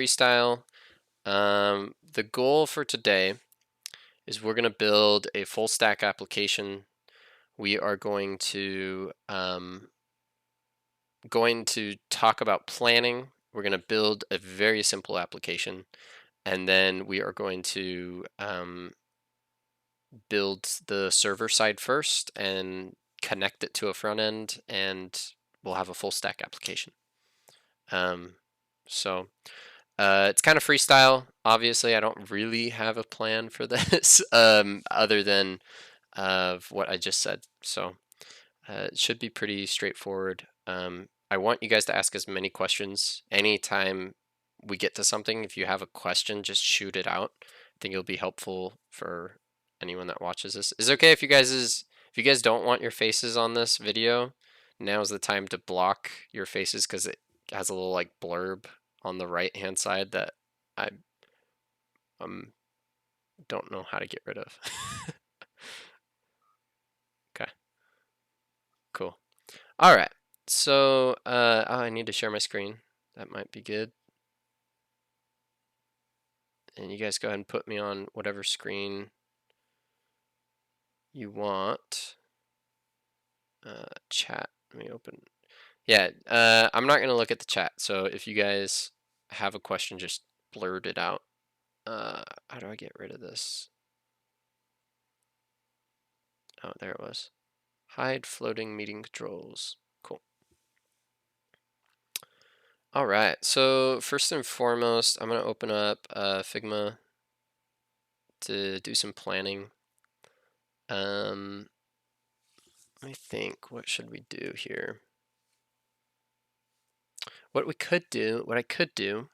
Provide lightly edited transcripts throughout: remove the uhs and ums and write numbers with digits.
freestyle. The goal for today is we're going to build a full stack application. We are going to talk about planning. We're going to build a very simple application, and then we are going to build the server side first and connect it to a front end, and we'll have a full stack application. So it's kind of freestyle. Obviously, I don't really have a plan for this other than what I just said. So it should be pretty straightforward. I want you guys to ask as many questions anytime we get to something. If you have a question, just shoot it out. I think it'll be helpful for anyone that watches this. Is it okay if you guys don't want your faces on this video? Now's the time to block your faces because it has a little like blurb on the right hand side that I don't know how to get rid of. Okay, cool. All right, so I need to share my screen. That might be good. And you guys go ahead and put me on whatever screen you want. Chat, let me open. Yeah, I'm not gonna look at the chat. So if you guys have a question, just blurt it out. How do I get rid of this? Oh, there it was. Hide floating meeting controls. Cool. All right, so first and foremost, I'm gonna open up Figma to do some planning. Let me think, what should we do here? What I could do,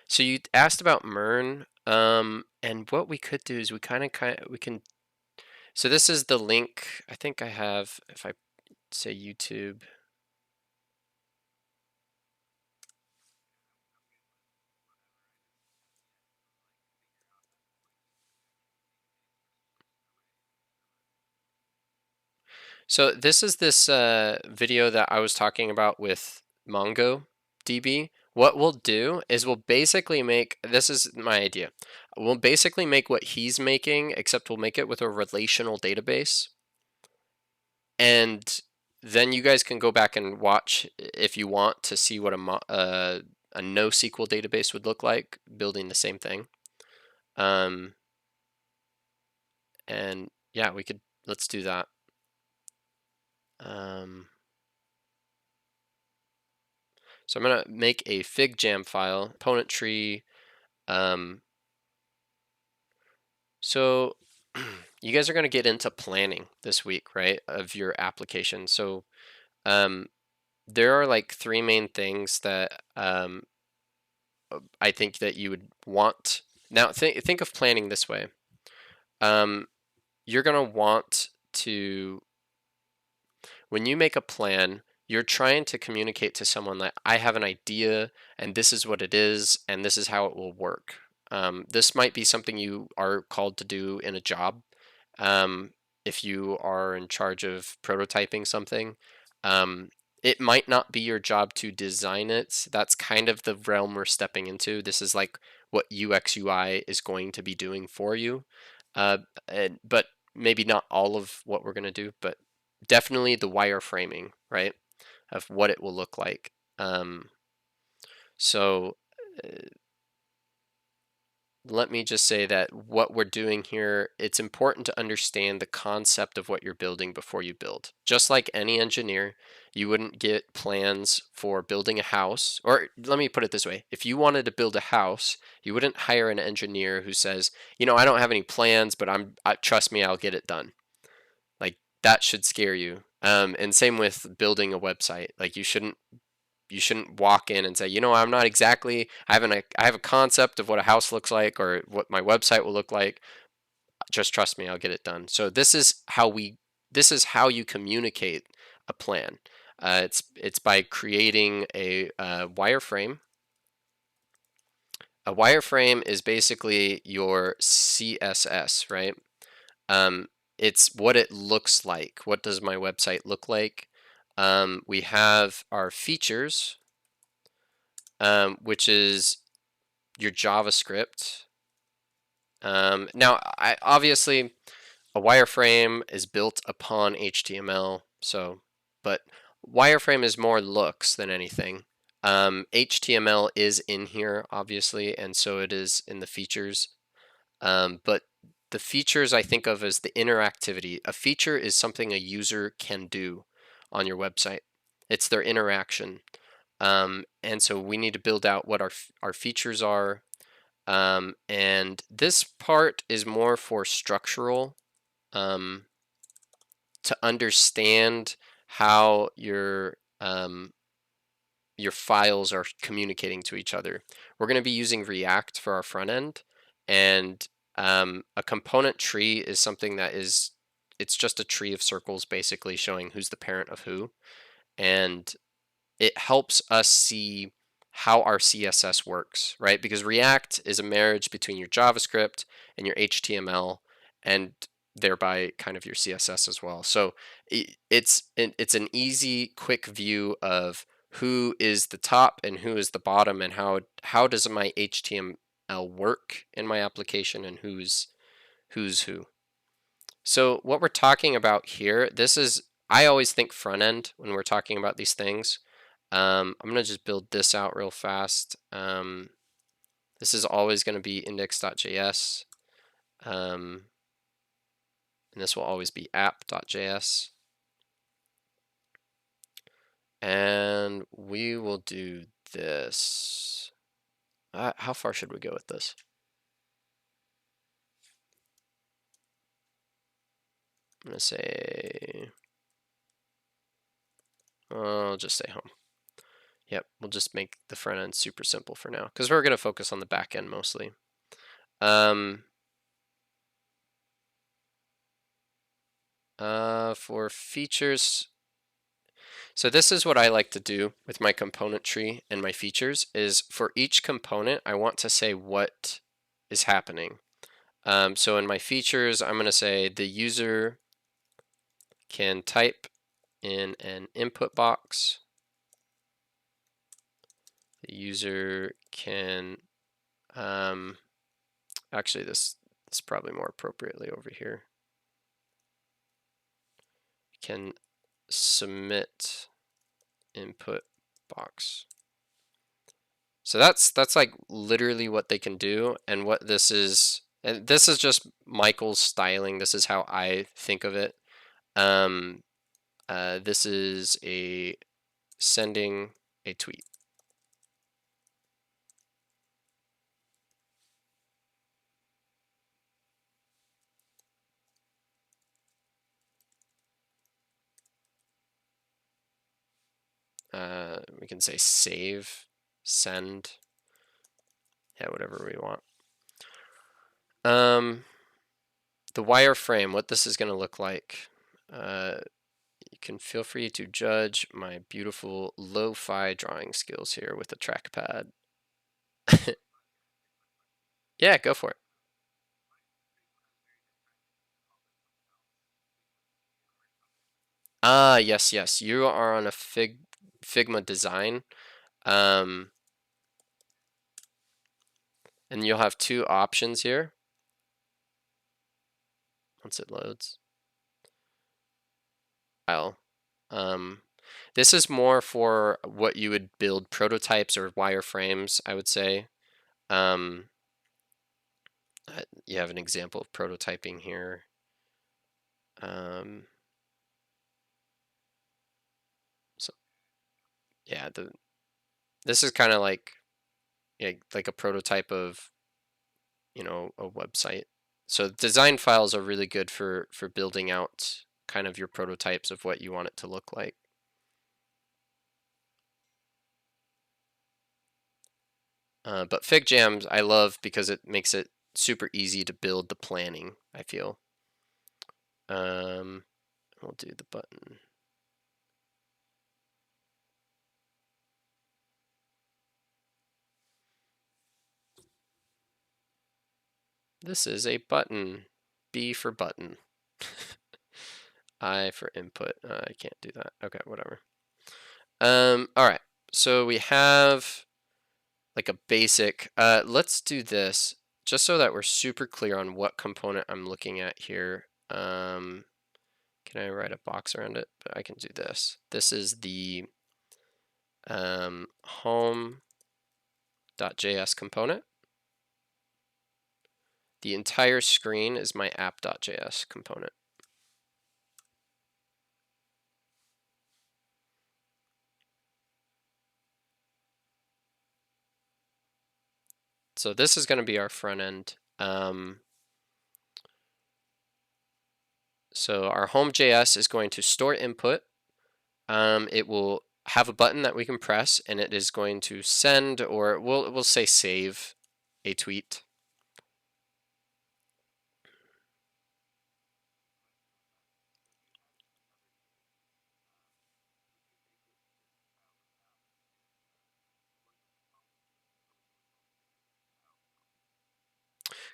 so you asked about MERN, and what we could do is we can, so this is the link, I think I have, if I say YouTube. So this is this video that I was talking about with MongoDB. What we'll do is we'll basically make, this is my idea, we'll basically make what he's making, except we'll make it with a relational database. And then you guys can go back and watch if you want to see what a NoSQL database would look like, building the same thing. And yeah, let's do that. So I'm gonna make a FigJam file, component tree. So you guys are gonna get into planning this week, right, of your application. So there are like three main things that I think that you would want. Now think of planning this way. You're gonna want to, when you make a plan, you're trying to communicate to someone that I have an idea and this is what it is and this is how it will work. This might be something you are called to do in a job. If you are in charge of prototyping something, it might not be your job to design it. That's kind of the realm we're stepping into. This is like what UX UI is going to be doing for you. But maybe not all of what we're going to do, but definitely the wireframing, right, of what it will look like. So let me just say that what we're doing here, it's important to understand the concept of what you're building before you build. Just like any engineer, you wouldn't get plans for building a house, or let me put it this way, if you wanted to build a house, you wouldn't hire an engineer who says, you know, I don't have any plans, but trust me, I'll get it done. Like, that should scare you. And same with building a website. Like, you shouldn't walk in and say, you know, I'm not exactly, I have a concept of what a house looks like or what my website will look like. Just trust me, I'll get it done. So this is how you communicate a plan. It's by creating a wireframe. A wireframe is basically your CSS, right? It's what it looks like. What does my website look like? We have our features, which is your JavaScript. Now, obviously a wireframe is built upon HTML, but wireframe is more looks than anything. HTML is in here, obviously, and so it is in the features. But the features I think of as the interactivity. A feature is something a user can do on your website. It's their interaction. And so we need to build out what our features are. And this part is more for structural, to understand how your files are communicating to each other. We're going to be using React for our front end, and a component tree is something that it's just a tree of circles basically showing who's the parent of who, and it helps us see how our CSS works, right? Because React is a marriage between your JavaScript and your HTML, and thereby kind of your CSS as well. So it's an easy, quick view of who is the top and who is the bottom, and how does my HTML work in my application, and who's who. So what we're talking about here, I always think front end when we're talking about these things. I'm going to just build this out real fast. This is always going to be index.js. And this will always be app.js. And we will do this. How far should we go with this? I'm going to say, I'll just say home. Yep, we'll just make the front end super simple for now, because we're going to focus on the back end mostly. For features, so this is what I like to do with my component tree and my features, is for each component, I want to say what is happening. So in my features, I'm going to say the user can type in an input box. The user can, actually this is probably more appropriately over here, can submit input box. So that's like literally what they can do, and what this is, and this is just Michael's styling. This is how I think of it. This is a sending a tweet. We can say save, send, yeah, whatever we want. The wireframe, what this is going to look like. You can feel free to judge my beautiful lo-fi drawing skills here with a trackpad. Yeah, go for it. Yes. You are on a Figma design. And you'll have two options here once it loads. File. This is more for what you would build prototypes or wireframes, I would say. You have an example of prototyping here. So yeah, this is kind of like a prototype of a website. So design files are really good for building out kind of your prototypes of what you want it to look like. But FigJam I love because it makes it super easy to build the planning, I feel. We'll do the button. This is a button. B for button. I for input. I can't do that. Okay, whatever. All right. So we have like a basic, let's do this just so that we're super clear on what component I'm looking at here. Can I write a box around it? But I can do this. This is the home.js component. The entire screen is my app.js component. So this is going to be our front end. So our home.js is going to store input. It will have a button that we can press, and it is going to send, or we'll say save a tweet.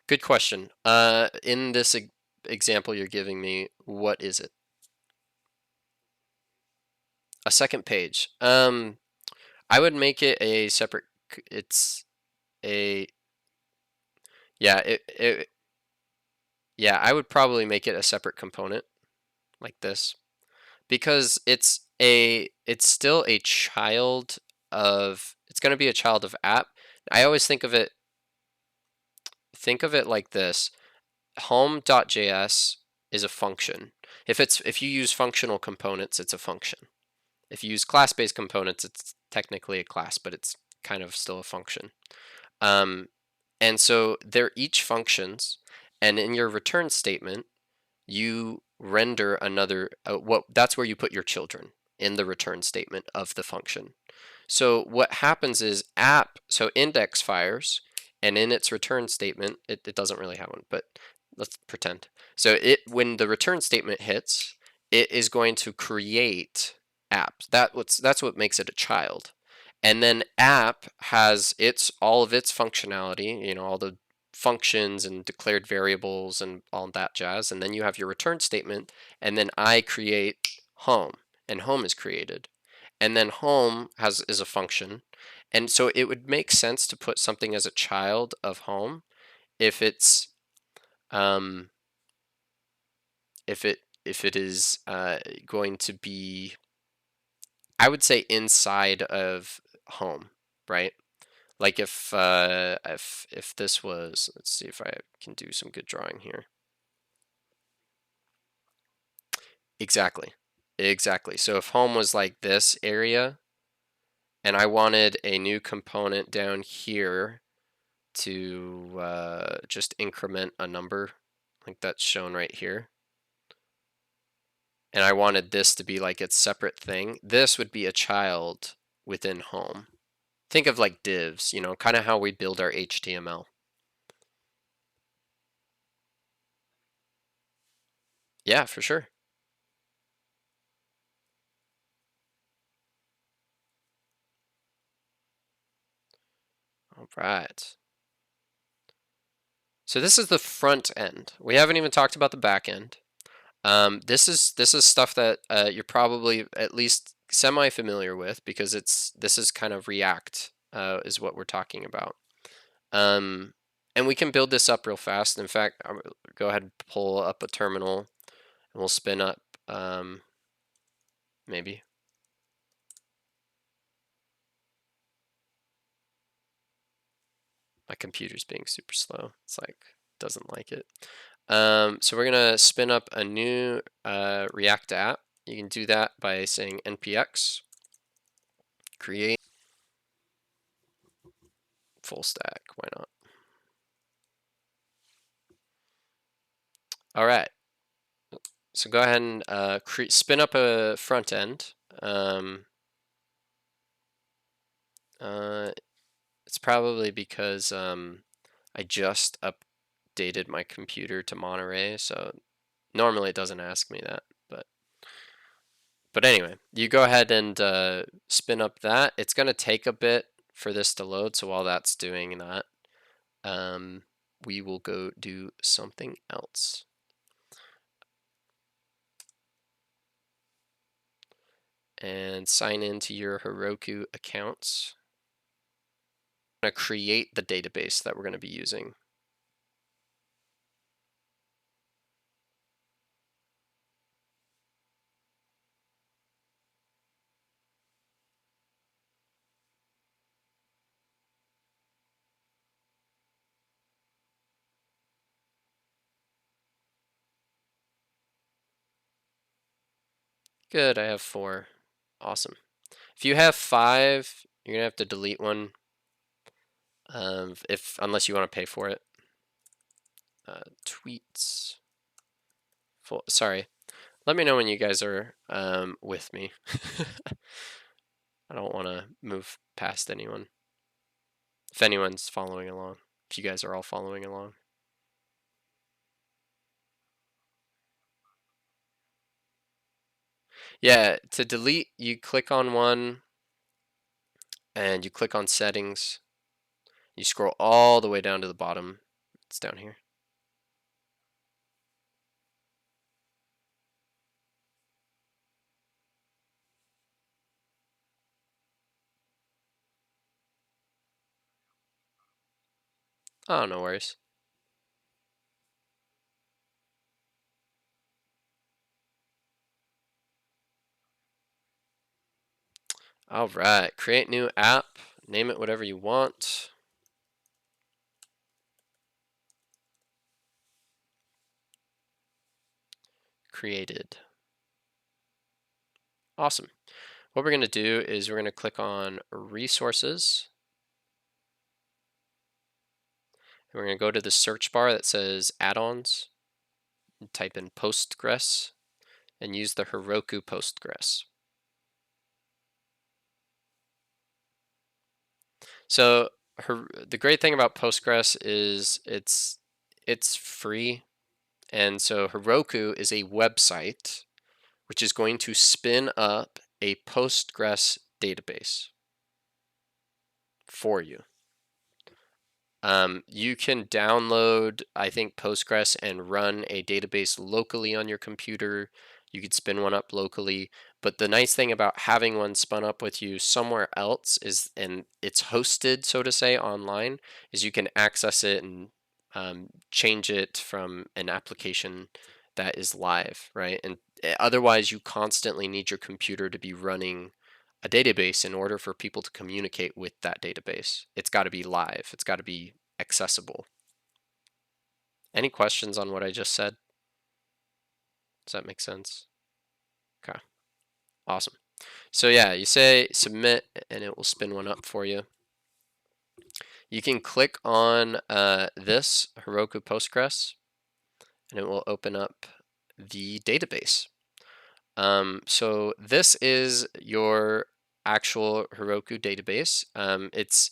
Good question. In this example you're giving me, what is it? A second page. I would make it a separate. It's a yeah. Yeah. I would probably make it a separate component like this because it's still a child of. It's going to be a child of app. I always think of it like this. Home.js is a function. If you use functional components, it's a function. If you use class-based components, it's technically a class, but it's kind of still a function. And so they're each functions, and in your return statement, you render another. That's where you put your children in the return statement of the function. So what happens is so index fires, and in its return statement, it doesn't really have one, but let's pretend. So when the return statement hits, it is going to create app. That's what makes it a child. And then app has all of its functionality, all the functions and declared variables and all that jazz. And then you have your return statement, and then I create home, and home is created. And then home is a function. And so it would make sense to put something as a child of home if it's um, if it is going to be, I would say, inside of home, right? Like if this was, let's see if I can do some good drawing here. Exactly. Exactly. So if home was like this area, and I wanted a new component down here to just increment a number, like that's shown right here, and I wanted this to be like its separate thing, this would be a child within home. Think of like divs, kind of how we build our HTML. Yeah, for sure. All right. So this is the front end. We haven't even talked about the back end. This is stuff that you're probably at least semi-familiar with because this is kind of React is what we're talking about. And we can build this up real fast. In fact, I'll go ahead and pull up a terminal, and we'll spin up maybe. My computer's being super slow. It's like doesn't like it. So we're gonna spin up a new React app. You can do that by saying npx create full stack. Why not? All right. So go ahead and spin up a front end. It's probably because I just updated my computer to Monterey, so normally it doesn't ask me that, but anyway, you go ahead and spin up that. It's going to take a bit for this to load, so while that's doing that, we will go do something else. And sign into your Heroku accounts. going to create the database that we're going to be using. Good, I have 4. Awesome. If you have 5, you're going to have to delete one unless you want to pay for it. Tweets. Sorry. Let me know when you guys are with me. I don't want to move past anyone. If anyone's following along. If you guys are all following along. Yeah, to delete, you click on one and you click on settings. You scroll all the way down to the bottom. It's down here. Oh, no worries. All right, create new app. Name it whatever you want. Created. Awesome. What we're going to do is we're going to click on resources. And we're going to go to the search bar that says add-ons. Type in Postgres and use the Heroku Postgres. So the great thing about Postgres is it's free, and so Heroku is a website which is going to spin up a Postgres database for you. You can download, I think, Postgres and run a database locally on your computer. You could spin one up locally. But the nice thing about having one spun up with you somewhere else is, and it's hosted, so to say, online, is you can access it and change it from an application that is live, right? And otherwise, you constantly need your computer to be running a database in order for people to communicate with that database. It's got to be live. It's got to be accessible. Any questions on what I just said? Does that make sense? Okay, awesome. So yeah, you say submit and it will spin one up for you. You can click on this Heroku Postgres and it will open up the database. So this is your actual Heroku database. It's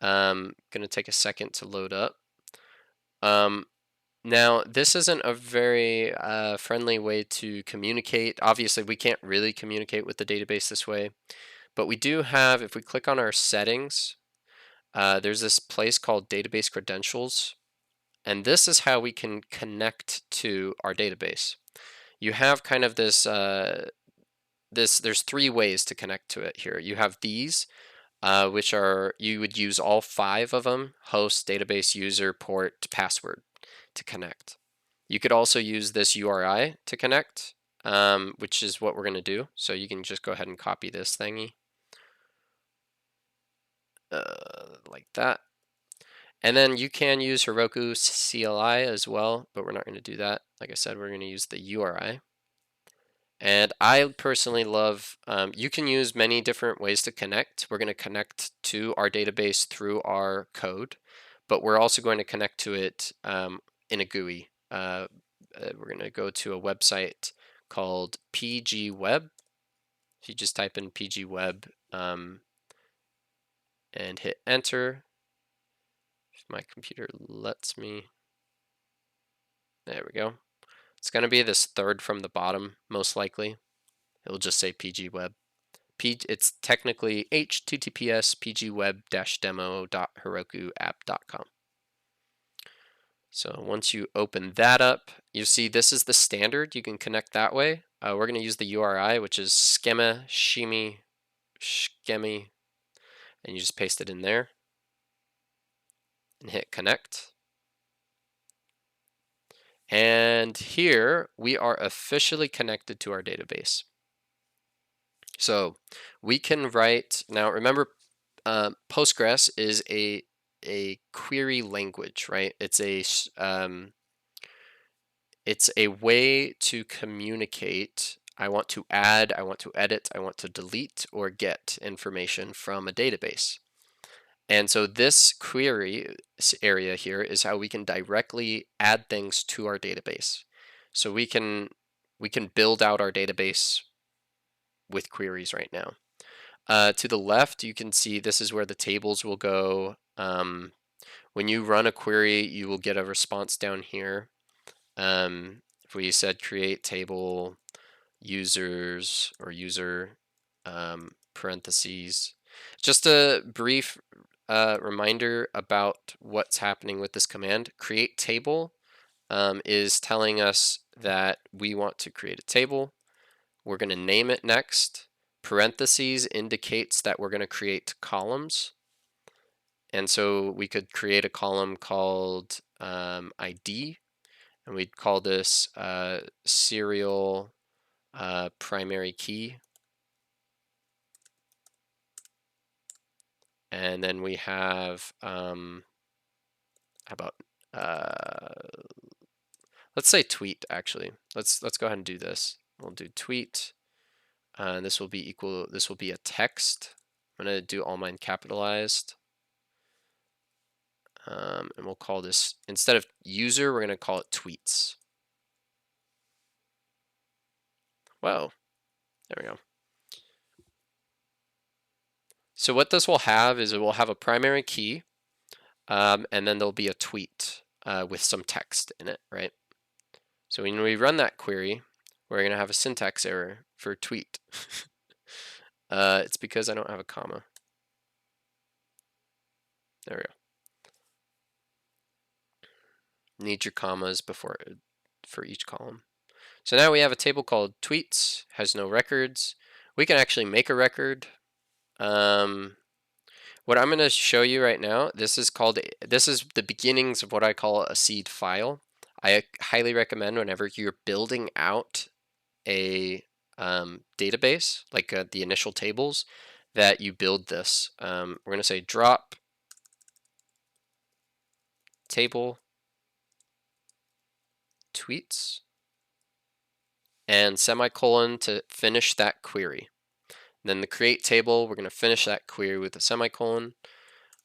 going to take a second to load up. Now, this isn't a very friendly way to communicate. Obviously, we can't really communicate with the database this way, but we do have, if we click on our settings, there's this place called database credentials, and this is how we can connect to our database. You have kind of this, there's 3 ways to connect to it here. You have these, which are, you would use all 5 of them: host, database, user, port, password, to connect. You could also use this URI to connect, which is what we're going to do. So you can just go ahead and copy this thingy like that. And then you can use Heroku CLI as well, but we're not going to do that. Like I said, we're going to use the URI. And I personally love, you can use many different ways to connect. We're going to connect to our database through our code, but we're also going to connect to it in a GUI. We're going to go to a website called PGWeb. If you just type in PGWeb and hit enter, if my computer lets me, there we go. It's going to be this third from the bottom, most likely. It'll just say PGWeb. It's technically https pgweb-demo.herokuapp.com. So once you open that up, you see this is the standard. You can connect that way. We're going to use the URI, which is schema, shimi, and you just paste it in there. and hit connect. And here we are officially connected to our database. So we can write, now remember, Postgres is a query language, right? It's a way to communicate. I want to add, I want to edit, I want to delete or get information from a database. And so this query area here is how we can directly add things to our database. So we can build out our database with queries right now. To the left, you can see this is where the tables will go. When you run a query, you will get a response down here. If we said create table users or user parentheses, just a brief reminder about what's happening with this command. Create table is telling us that we want to create a table. We're going to name it next. Parentheses indicates that we're going to create columns. And so we could create a column called ID, and we'd call this serial primary key. And then we have, how about, let's say tweet, actually. Let's go ahead and do this. We'll do tweet. And this will be a text. I'm going to do all mine capitalized. And we'll call this, instead of user, we're going to call it tweets. Whoa, there we go. So what this will have is it will have a primary key, and then there'll be a tweet with some text in it, right? So when we run that query, we're going to have a syntax error for tweet. It's because I don't have a comma. There we go. Need your commas for each column. So now we have a table called tweets, has no records. We can actually make a record. What I'm going to show you right now, this is the beginnings of what I call a seed file. I highly recommend whenever you're building out a database, like the initial tables, that you build this. We're going to say drop table tweets and semicolon to finish that query. Then the create table, we're going to finish that query with a semicolon.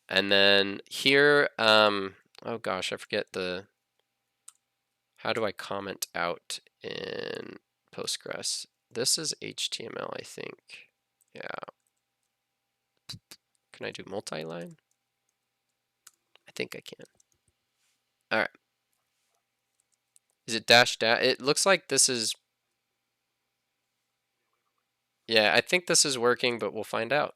And then here, oh gosh, I forget how do I comment out in Postgres? This is HTML, I think. Yeah. Can I do multi-line? I think I can. All right. Is it dash dash? It looks like this is, yeah, I think this is working, but we'll find out.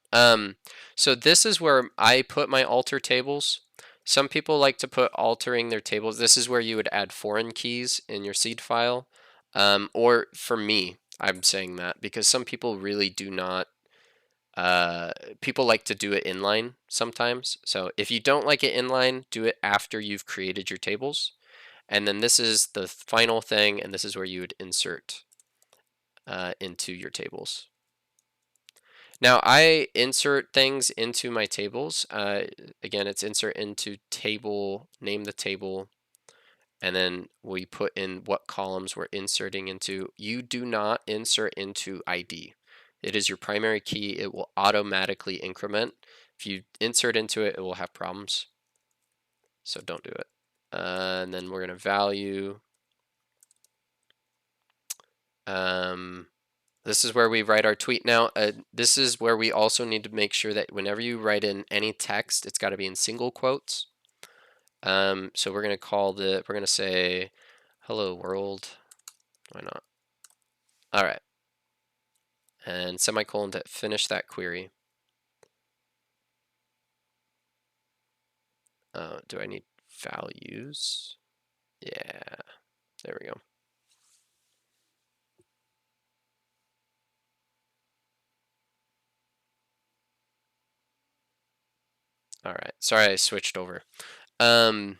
So this is where I put my alter tables. Some people like to put altering their tables. This is where you would add foreign keys in your seed file. Or for me, I'm saying that because some people really do not, people like to do it inline sometimes. So if you don't like it inline, do it after you've created your tables. And then this is the final thing, and this is where you would insert into your tables. Now I insert things into my tables. Again, it's insert into table, name the table, and then we put in what columns we're inserting into. You do not insert into ID. It is your primary key. It will automatically increment. If you insert into it, it will have problems. So don't do it. And then we're going to value. This is where we write our tweet. Now, this is where we also need to make sure that whenever you write in any text, it's got to be in single quotes. So we're going to say, hello world. Why not? All right. And semicolon to finish that query. Do I need values? Yeah, there we go. All right, sorry I switched over. Yeah.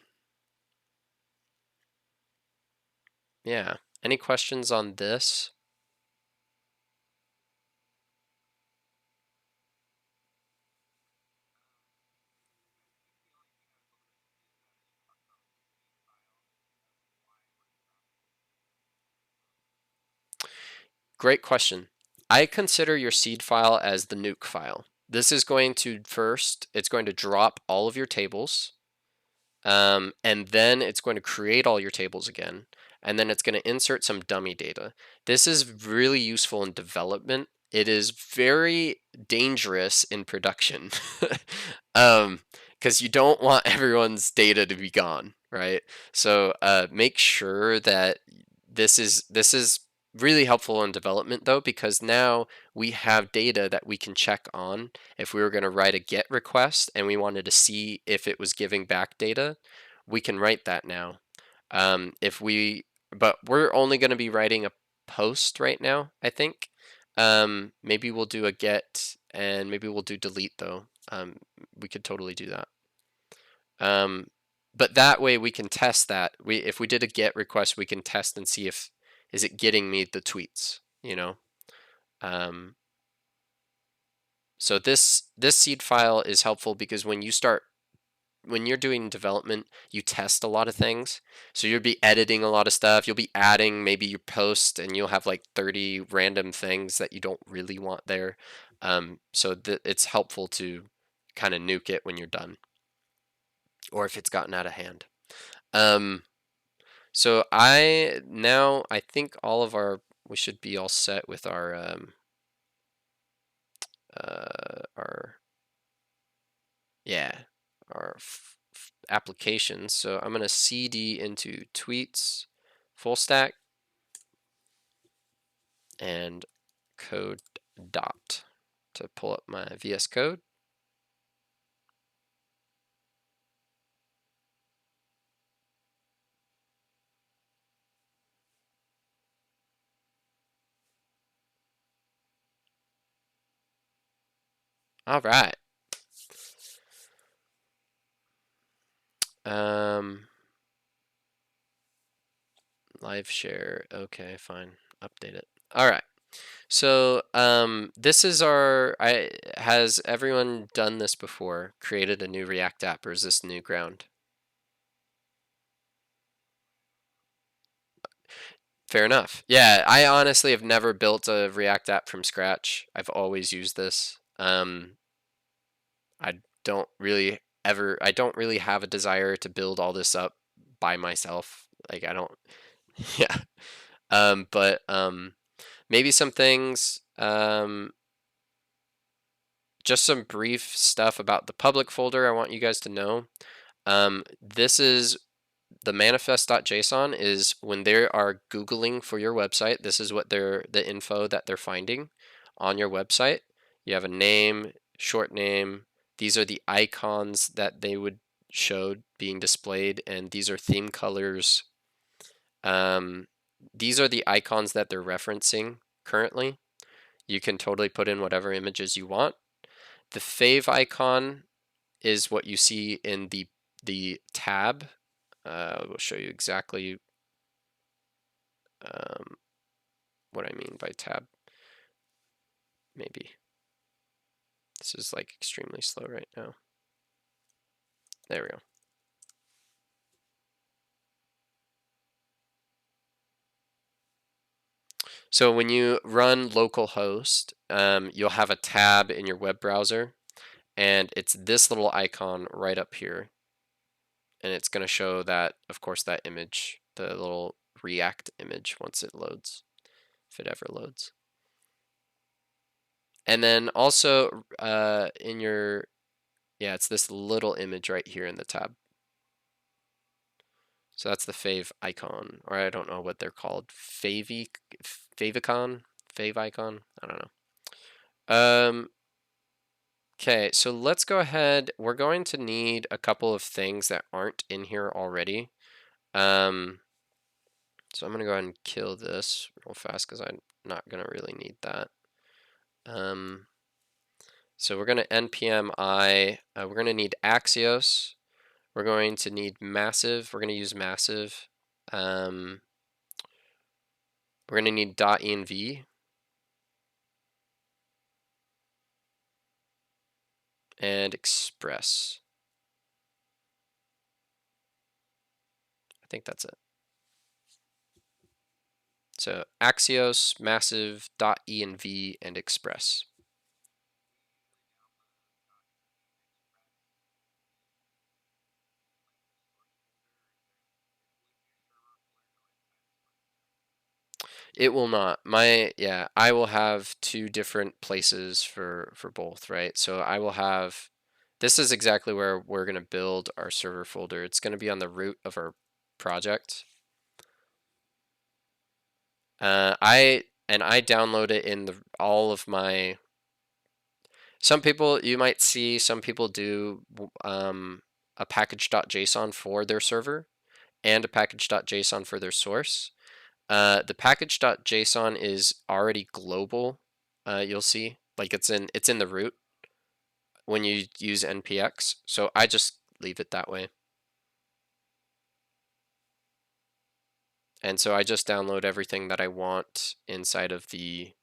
Any questions on this? Great question. I consider your seed file as the nuke file. This is going to it's going to drop all of your tables, and then it's going to create all your tables again, and then it's going to insert some dummy data. This is really useful in development. It is very dangerous in production, because you don't want everyone's data to be gone, right? So make sure that this is really helpful in development though, because now we have data that we can check on. If we were going to write a GET request and we wanted to see if it was giving back data, we can write that now. But we're only going to be writing a post right now, I think. Maybe we'll do a GET and maybe we'll do delete though. We could totally do that. But that way we can test that. If we did a GET request, we can test and see if is it getting me the tweets, you know? So this seed file is helpful because when you're doing development, you test a lot of things. So you'll be editing a lot of stuff. You'll be adding maybe your post, and you'll have like 30 random things that you don't really want there. So it's helpful to kind of nuke it when you're done, or if it's gotten out of hand. So I think we should be all set with our yeah, our applications. So I'm going to cd into tweets full stack and code dot to pull up my VS Code. All right. Live share. Okay, fine. Update it. All right. So this is has everyone done this before? Created a new React app, or is this new ground? Fair enough. Yeah, I honestly have never built a React app from scratch. I've always used this. I I don't really have a desire to build all this up by myself. Like I don't, yeah. But maybe some things, just some brief stuff about the public folder I want you guys to know. This is the manifest.json is when they are Googling for your website, this is what the info that they're finding on your website. You have a name, short name. These are the icons that they would show being displayed, and these are theme colors. These are the icons that they're referencing currently. You can totally put in whatever images you want. The fave icon is what you see in the tab. We'll show you exactly what I mean by tab. Maybe. This is like extremely slow right now. There we go. So when you run localhost, you'll have a tab in your web browser, and it's this little icon right up here. And it's going to show that, of course, that image, the little React image once it loads, if it ever loads. And then also in your, yeah, it's this little image right here in the tab. So that's the fave icon, or I don't know what they're called. Favicon? Fave icon? I don't know. Okay, so let's go ahead. We're going to need a couple of things that aren't in here already. So I'm going to go ahead and kill this real fast because I'm not going to really need that. So we're going to npm I. We're going to need Axios. We're going to need massive. We're going to use massive. We're going to need .env. And express. I think that's it. So Axios, massive, .env, and express. It will not. I will have two different places for both, right? So I will have, this is exactly where we're going to build our server folder. It's going to be on the root of our project. I download it in all of my. Some people, you might see some people do a package.json for their server and a package.json for their source. The package.json is already global. You'll see, like it's in the root when you use npx. So I just leave it that way. And so I just download everything that I want inside of the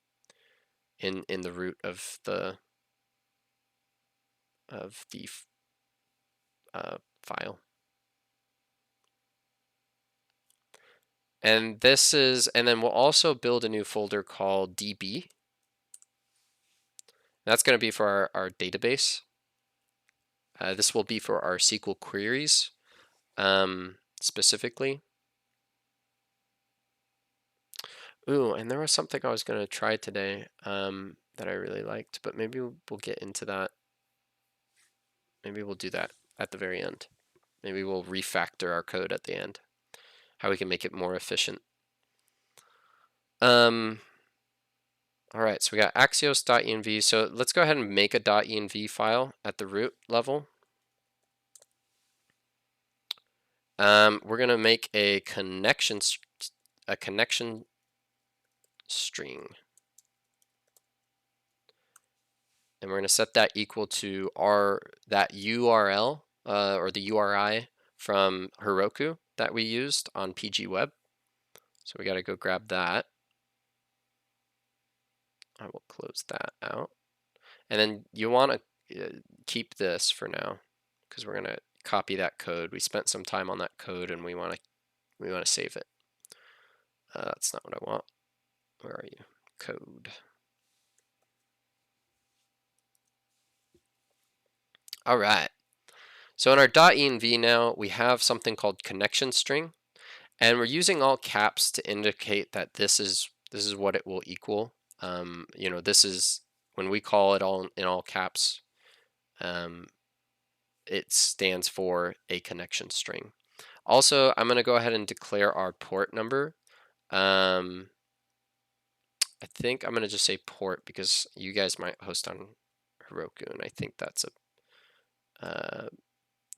in the root of the file. And then we'll also build a new folder called DB. That's going to be for our database. This will be for our SQL queries specifically. Ooh, and there was something I was going to try today that I really liked, but maybe we'll get into that. Maybe we'll do that at the very end. Maybe we'll refactor our code at the end, how we can make it more efficient. All right, so we got axios.env. So let's go ahead and make a .env file at the root level. We're gonna make a connection string, and we're gonna set that equal to that URL or the URI from Heroku that we used on PG Web. So we got to go grab that. I will close that out. And then you want to keep this for now because we're going to copy that code. We spent some time on that code and we want to save it. That's not what I want. Where are you? Code. All right. So in our .env now, we have something called connection string, and we're using all caps to indicate that this is what it will equal. This is when we call it all in all caps. It stands for a connection string. Also, I'm going to go ahead and declare our port number. I think I'm going to just say port because you guys might host on Heroku, and I think that's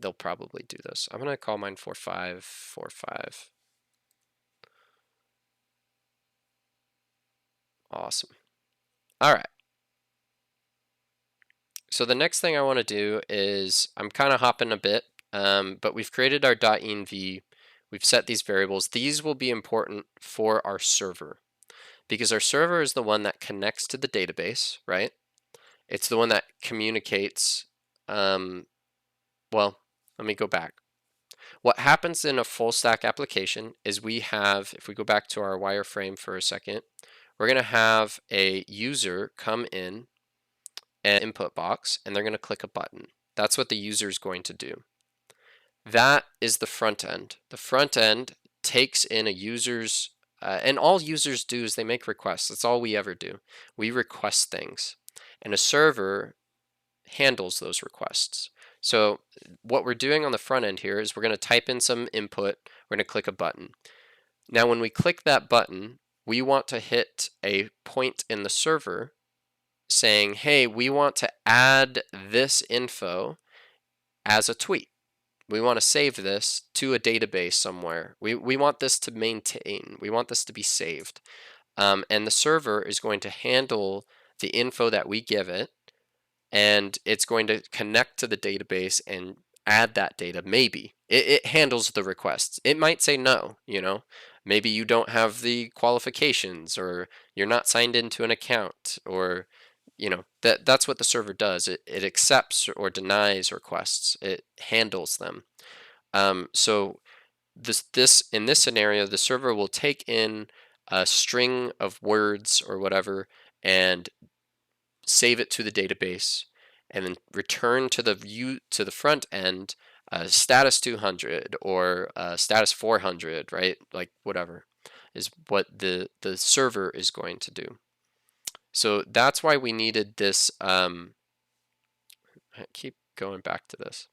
they'll probably do this. I'm going to call mine 4545. Awesome. All right. So the next thing I want to do is, I'm kind of hopping a bit, but we've created our .env. We've set these variables. These will be important for our server because our server is the one that connects to the database, right? It's the one that communicates. Well, let me go back. What happens in a full stack application is we have, if we go back to our wireframe for a second, we're going to have a user come in an input box and they're going to click a button. That's what the user is going to do. That is the front end. The front end takes in a user's, and all users do is they make requests. That's all we ever do. We request things, and a server handles those requests. So what we're doing on the front end here is we're going to type in some input. We're going to click a button. Now, when we click that button, we want to hit a point in the server saying, hey, we want to add this info as a tweet. We want to save this to a database somewhere. We want this to maintain. We want this to be saved. And the server is going to handle the info that we give it, and it's going to connect to the database and add that data. Maybe it handles the requests. It might say no, maybe you don't have the qualifications, or you're not signed into an account, or that's what the server does. It accepts or denies requests. It handles them. So this in this scenario, the server will take in a string of words or whatever and save it to the database, and then return to the front end status 200 or status 400, right? Like whatever is what the server is going to do. So that's why we needed this. I keep going back to this.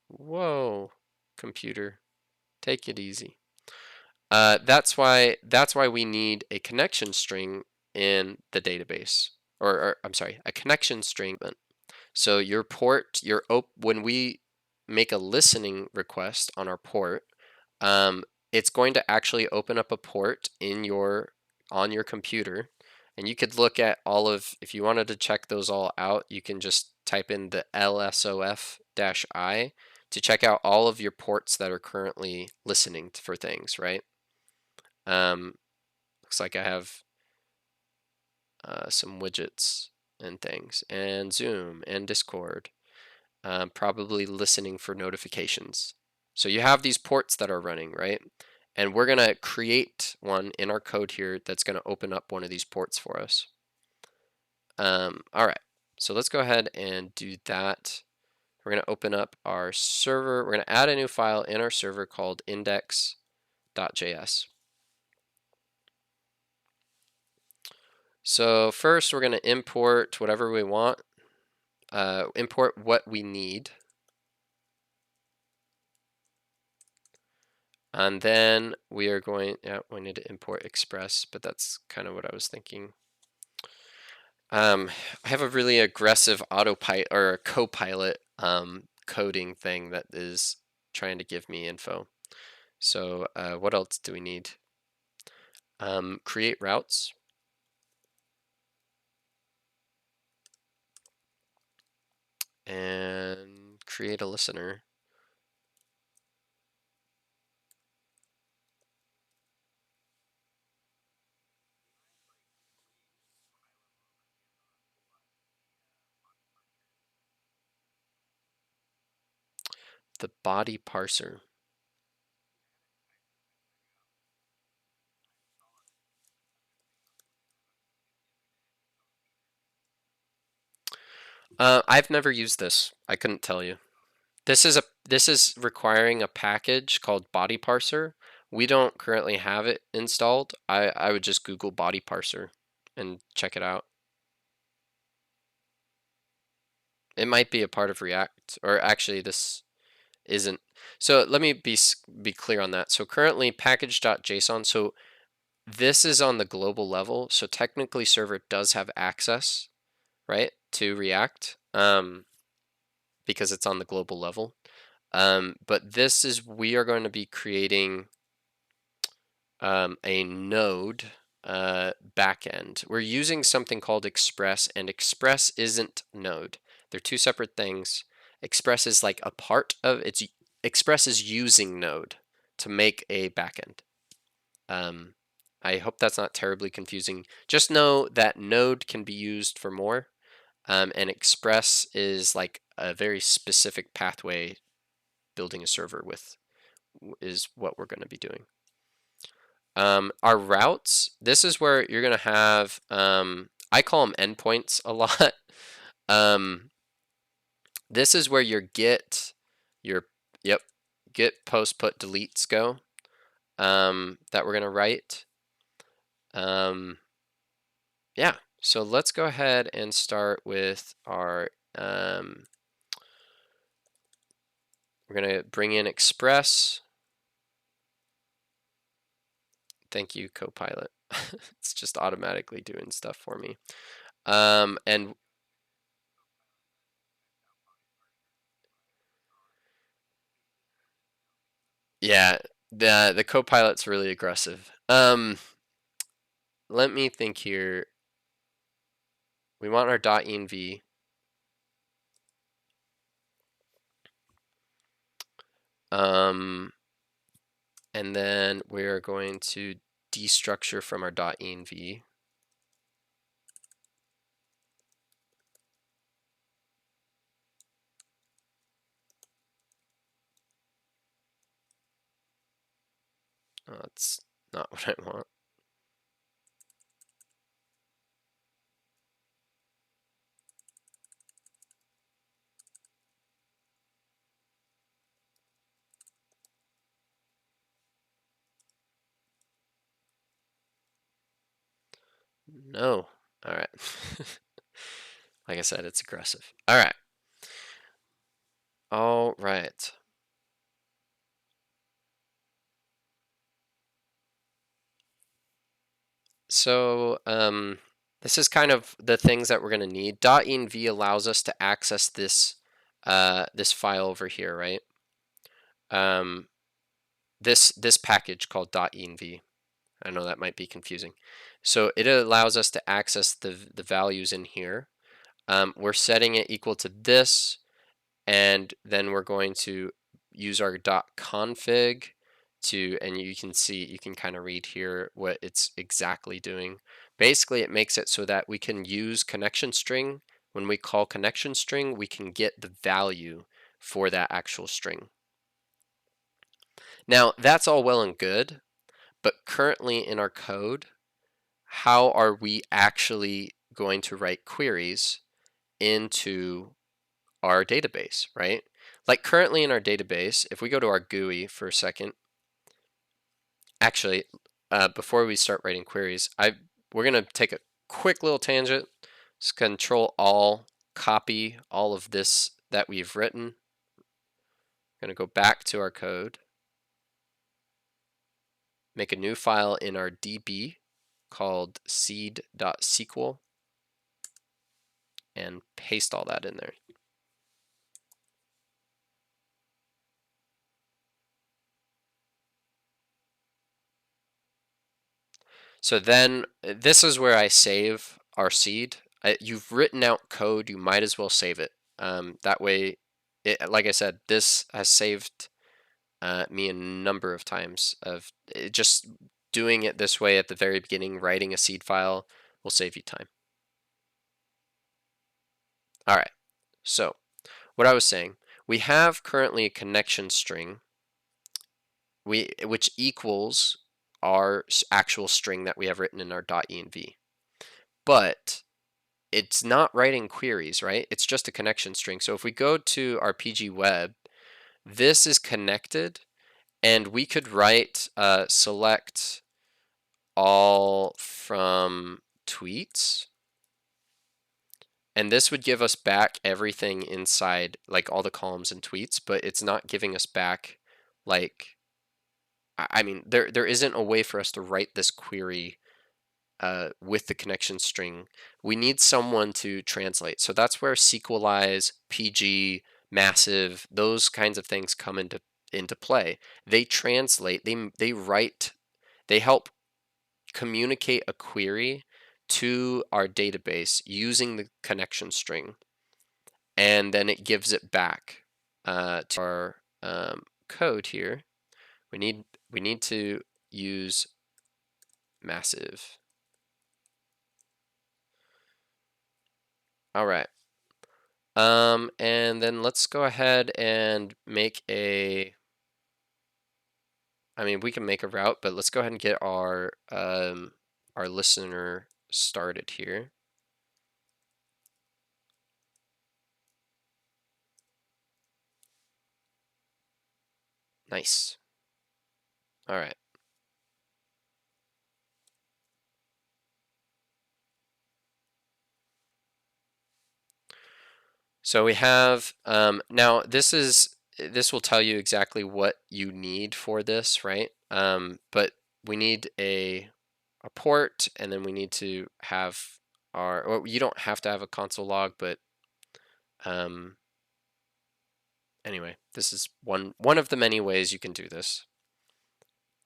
Whoa, computer, take it easy. That's why we need a connection string in the database, or I'm sorry, a connection string. So your port, when we make a listening request on our port, it's going to actually open up a port on your computer, and you could look at if you wanted to check those all out, you can just type in the lsof-i to check out all of your ports that are currently listening for things, right? Looks like I have some widgets and things, and Zoom and Discord, probably listening for notifications. So you have these ports that are running, right? And we're going to create one in our code here that's going to open up one of these ports for us. All right, so let's go ahead and do that. We're going to open up our server. We're going to add a new file in our server called index.js. So first, we're going to import whatever we want. Import what we need. And then we are going, we need to import Express, but that's kind of what I was thinking. I have a really aggressive autopilot or copilot coding thing that is trying to give me info. So what else do we need? Create routes. And create a listener. The body parser. I've never used this. I couldn't tell you. This is requiring a package called body parser. We don't currently have it installed. I would just Google body parser and check it out. It might be a part of React, or actually this isn't. So let me be clear on that. So currently package.json. So this is on the global level. So technically server does have access, right, to React, because it's on the global level. But we are going to be creating a Node backend. We're using something called Express, and Express isn't Node. They're two separate things. Express is like a part of it's. Express is using Node to make a backend. I hope that's not terribly confusing. Just know that Node can be used for more, and Express is like a very specific pathway building a server with, is what we're going to be doing. Our routes, this is where you're going to have, I call them endpoints a lot. This is where your get, post, put, deletes go, that we're going to write. Yeah, so let's go ahead and start with our, we're going to bring in Express. Thank you, Copilot. It's just automatically doing stuff for me. And yeah, the Copilot's really aggressive. Let me think here. We want our .env. And then we're going to destructure from our .env. Oh, that's not what I want. No. All right. Like I said, it's aggressive. All right. All right. So this is kind of the things that we're going to need. .env allows us to access this this file over here, right? This package called .env. I know that might be confusing. So it allows us to access the values in here. We're setting it equal to this, and then we're going to use our .config to, and you can kind of read here what it's exactly doing. Basically, it makes it so that we can use connection string. When we call connection string, we can get the value for that actual string. Now, that's all well and good, but currently in our code, how are we actually going to write queries into our database, right? Like currently in our database, if we go to our GUI for a second, actually, before we start writing queries, we're going to take a quick little tangent. Just Control all, copy all of this that we've written. I'm going to go back to our code, make a new file in our DB called seed.sql, and paste all that in there. So then this is where I save our seed. You've written out code, you might as well save it. That way, like I said, this has saved me a number of times of just doing it this way at the very beginning, writing a seed file will save you time. All right, so what I was saying, we have currently a connection string which equals our actual string that we have written in our .env. But it's not writing queries, right? It's just a connection string. So if we go to our PG web, this is connected, and we could write select all from tweets, and this would give us back everything inside, like all the columns and tweets, but it's not giving us back, like, I mean, there isn't a way for us to write this query with the connection string. We need someone to translate. So that's where SQLize, PG, massive, those kinds of things come into play. They translate, they write, they help communicate a query to our database using the connection string, and then it gives it back to our code here. We need to use massive. All right. And then let's go ahead and make I mean, we can make a route, but let's go ahead and get our listener started here. Nice. All right. So we have, now this will tell you exactly what you need for this, right? But we need a port, and then we need to have or you don't have to have a console log, but anyway, this is one of the many ways you can do this.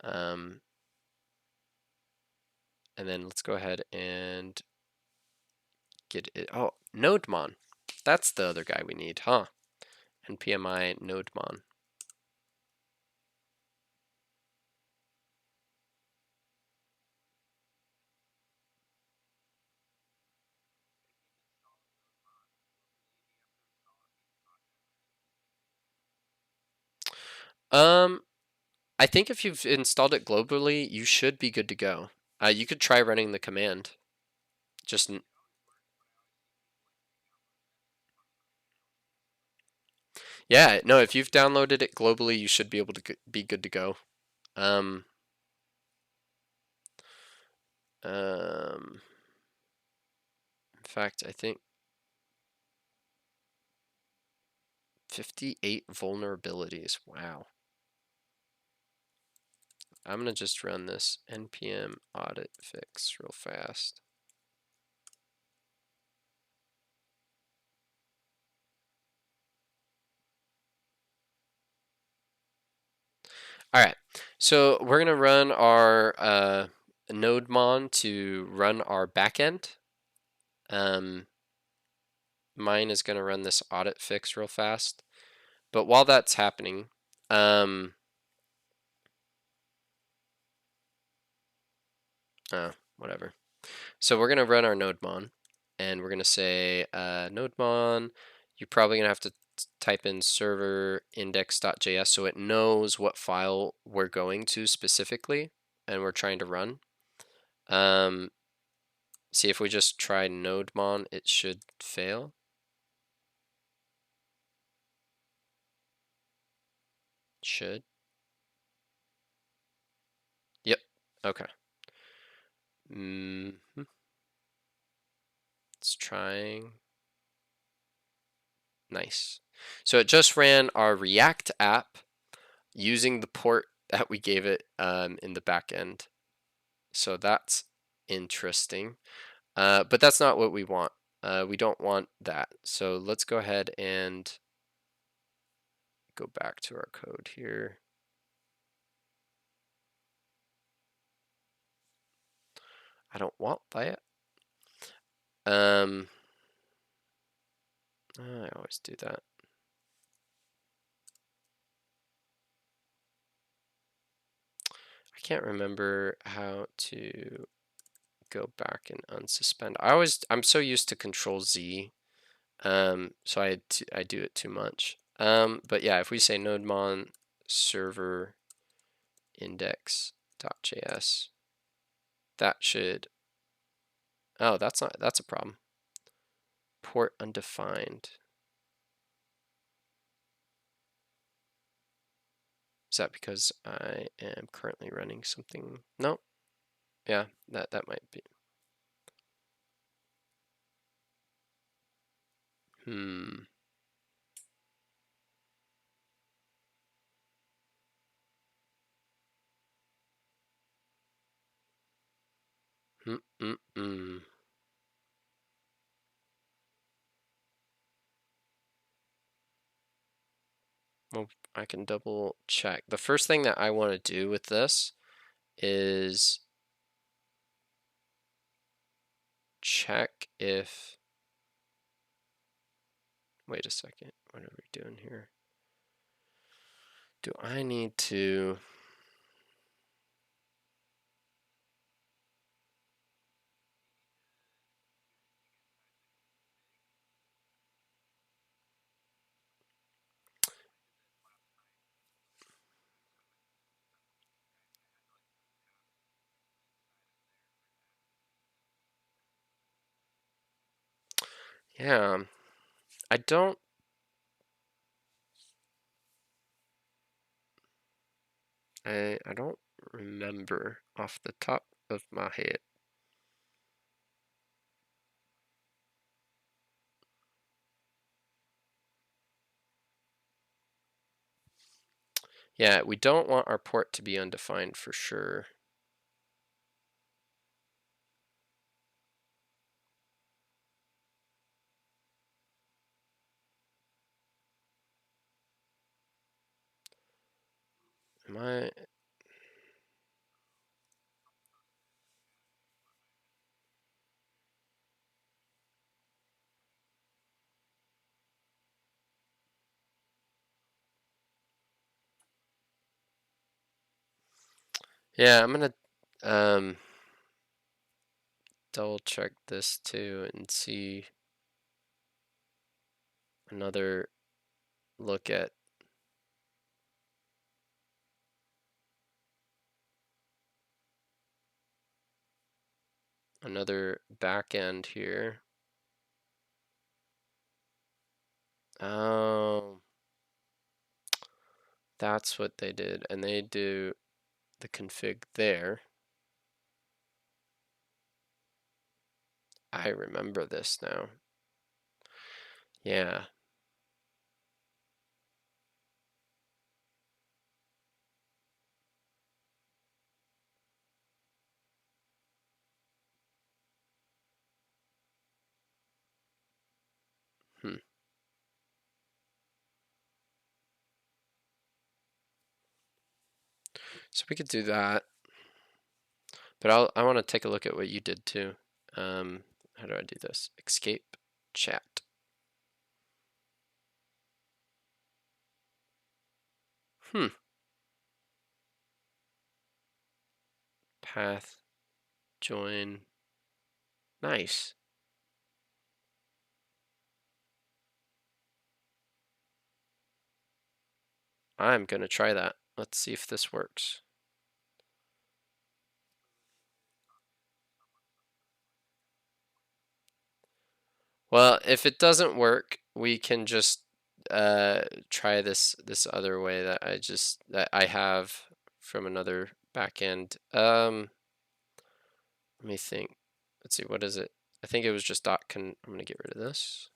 And then let's go ahead and get it. Oh, Nodemon. That's the other guy we need, huh? npmi Nodemon. I think if you've installed it globally, you should be good to go. You could try running the command. Just yeah, no, if you've downloaded it globally, you should be able to be good to go. Um, in fact, I think 58 vulnerabilities. Wow. I'm gonna just run this npm audit fix real fast. All right, so we're gonna run our Nodemon to run our backend. Mine is gonna run this audit fix real fast. But while that's happening, whatever. So we're gonna run our Nodemon, and we're gonna say Nodemon. You're probably gonna have to type in server index.js so it knows what file we're going to specifically, and we're trying to run. See if we just try Nodemon, it should fail. Should. Yep. Okay. It's trying. Nice. So it just ran our React app using the port that we gave it in the back end. So that's interesting. But that's not what we want. We don't want that. So let's go ahead and go back to our code here. I don't want that. I always do that. I can't remember how to go back and unsuspend. I'm so used to Control Z, so I do it too much. But yeah, if we say nodemon server index.js, that should, oh, that's a problem. Port undefined. Is that because I am currently running something? No. Yeah, that might be. Hmm. Mm-mm-mm. Well, I can double check. The first thing that I want to do with this is check if, wait a second, what are we doing here? Do I need to, yeah, I don't, I don't remember off the top of my head. Yeah, we don't want our port to be undefined for sure. Am I? Yeah, I'm gonna double check this too and see another look at another backend here. Oh, that's what they did. And they do the config there. I remember this now. Yeah. Hmm. So we could do that. But I want to take a look at what you did too. How do I do this? Escape chat. Path, join. Nice. I'm gonna try that. Let's see if this works. Well, if it doesn't work, we can just try this other way that I have from another backend. Let me think. Let's see, what is it? I think it was just I'm gonna get rid of this.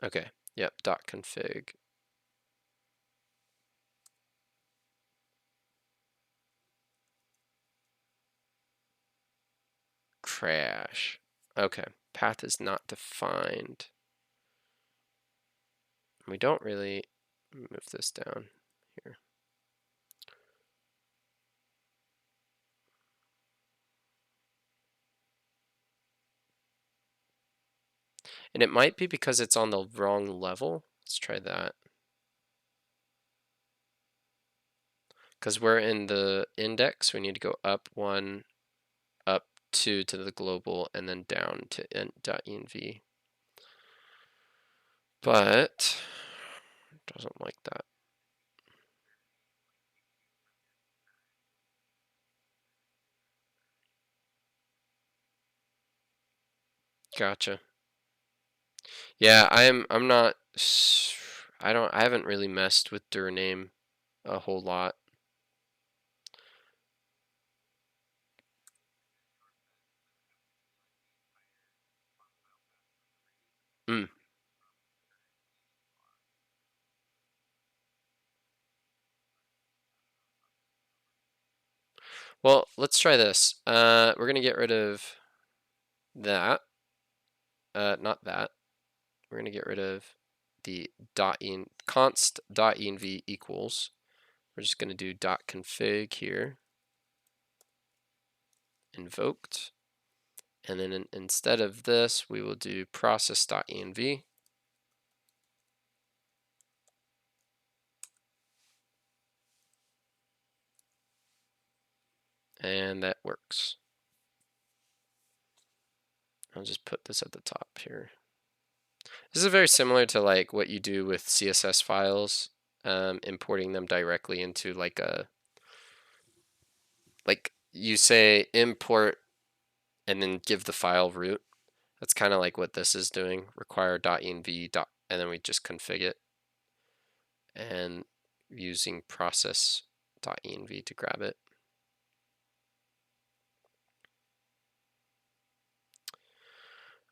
Okay. Yep. .config. Crash. Okay. Path is not defined. We don't really move this down here. And it might be because it's on the wrong level. Let's try that. Because we're in the index, we need to go up 1, up 2 to the global, and then down to .env. But it doesn't like that. Gotcha. Yeah, I'm not. I haven't really messed with dir name a whole lot. Mm. Well, let's try this. We're gonna get rid of that. Not that. We're gonna get rid of the const.env equals. We're just gonna do .config here. Invoked. And then instead of this, we will do process.env. And that works. I'll just put this at the top here. This is very similar to like what you do with CSS files, importing them directly into like you say import and then give the file root. That's kind of like what this is doing, require.env, and then we just config it. And using process.env to grab it.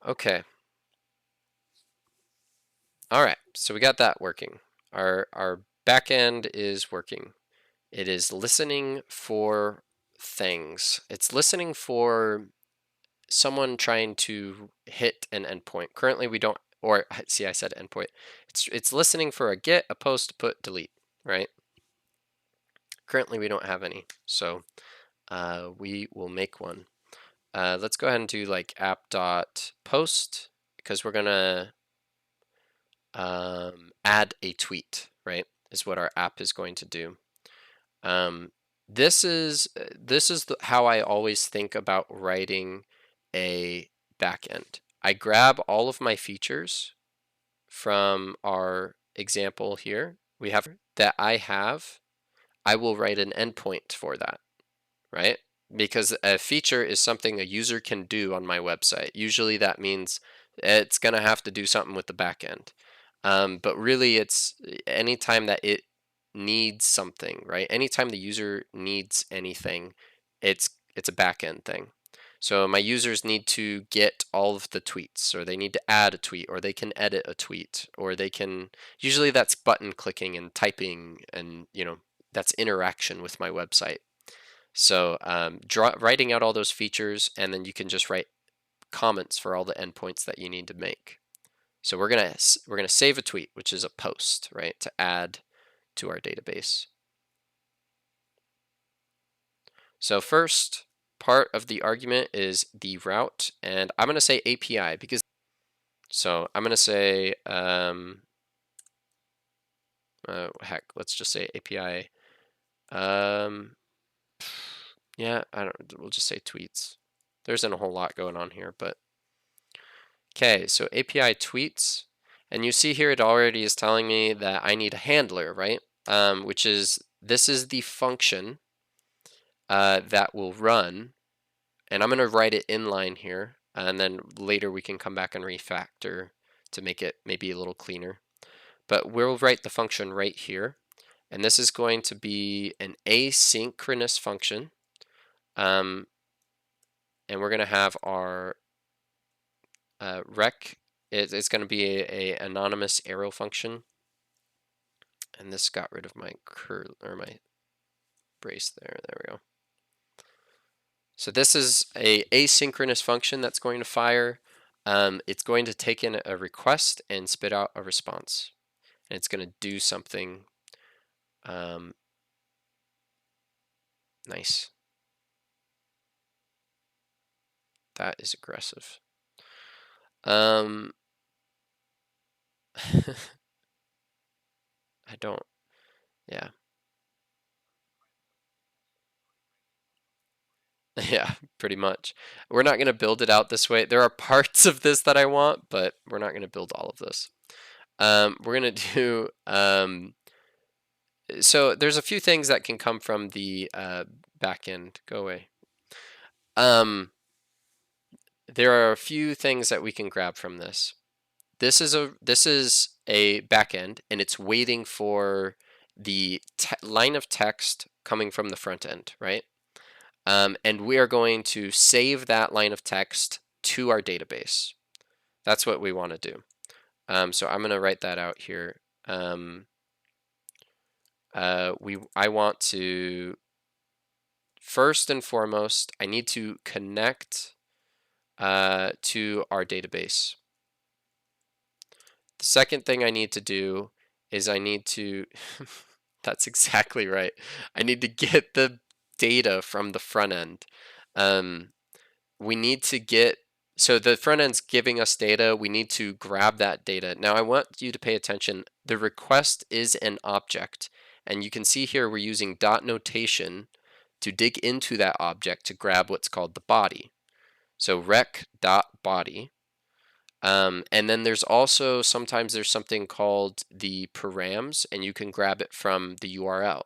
Okay. All right, so we got that working. Our backend is working. It is listening for things. It's listening for someone trying to hit an endpoint. Currently we don't, or see, I said endpoint. It's listening for a get, a post, a put, delete, right? Currently we don't have any, so we will make one. Let's go ahead and do like app.post because we're gonna add a tweet, right? Is what our app is going to do. This is how I always think about writing a backend. I grab all of my features from our example here. We have that I will write an endpoint for that. right? Because a feature is something a user can do on my website. Usually that means it's going to have to do something with the backend. But really, it's anytime that it needs something, right? Anytime the user needs anything, it's a backend thing. So my users need to get all of the tweets, or they need to add a tweet, or they can edit a tweet, or they can, usually that's button clicking and typing, and that's interaction with my website. So writing out all those features, and then you can just write comments for all the endpoints that you need to make. So we're gonna save a tweet, which is a post, right, to add to our database. So first part of the argument is the route, and I'm gonna say API because. So I'm gonna say heck, let's just say API. Yeah, we'll just say tweets. There isn't a whole lot going on here, but okay, so API tweets, and you see here it already is telling me that I need a handler, right? This is the function that will run, and I'm going to write it inline here, and then later we can come back and refactor to make it maybe a little cleaner. But we'll write the function right here, and this is going to be an asynchronous function, and we're going to have our rec. It's going to be a anonymous arrow function, and this got rid of my curl or my brace there. There we go. So this is a asynchronous function that's going to fire. It's going to take in a request and spit out a response, and it's going to do something nice. That is aggressive. I don't. Yeah. Yeah, pretty much. We're not going to build it out this way. There are parts of this that I want, but we're not going to build all of this. We're going to do, so there's a few things that can come from the backend. Go away. There are a few things that we can grab from this. This is a backend, and it's waiting for the line of text coming from the front end, right? And we are going to save that line of text to our database. That's what we want to do. So I'm going to write that out here. I want to, first and foremost, I need to connect to our database. The second thing I need to do is I need to, that's exactly right. I need to get the data from the front end. We need to get, so the front end's giving us data, we need to grab that data. Now I want you to pay attention. The request is an object, and you can see here we're using dot notation to dig into that object to grab what's called the body. So rec.body. And then there's also, sometimes there's something called the params, and you can grab it from the URL.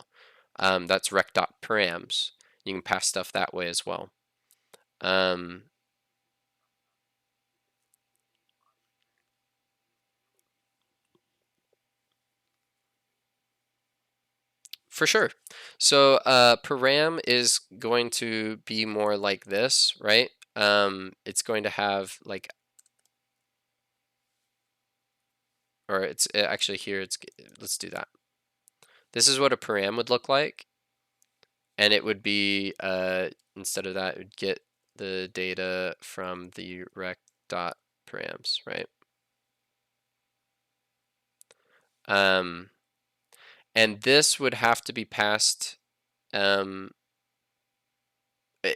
That's rec.params. You can pass stuff that way as well. For sure. So param is going to be more like this, right? It's going to have like, or it's actually here, let's do that. This is what a param would look like. And it would be, instead of that, it would get the data from the rec.params, right? And this would have to be passed.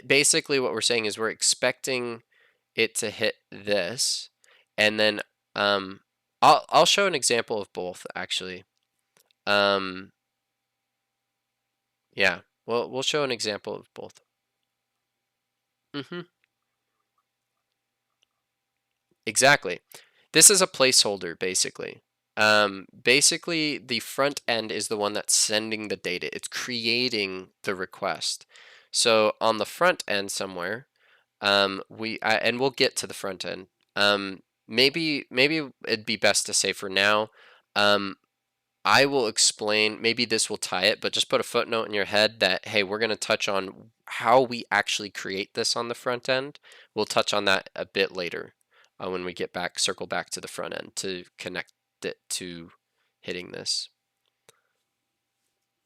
Basically, what we're saying is we're expecting it to hit this, and then I'll show an example of both actually. Yeah, we'll show an example of both. Exactly. This is a placeholder basically. Basically, the front end is the one that's sending the data. It's creating the request. So on the front end somewhere, and we'll get to the front end. Maybe it'd be best to say for now, I will explain, maybe this will tie it, but just put a footnote in your head that, hey, we're going to touch on how we actually create this on the front end. We'll touch on that a bit later when we get back, circle back to the front end to connect it to hitting this.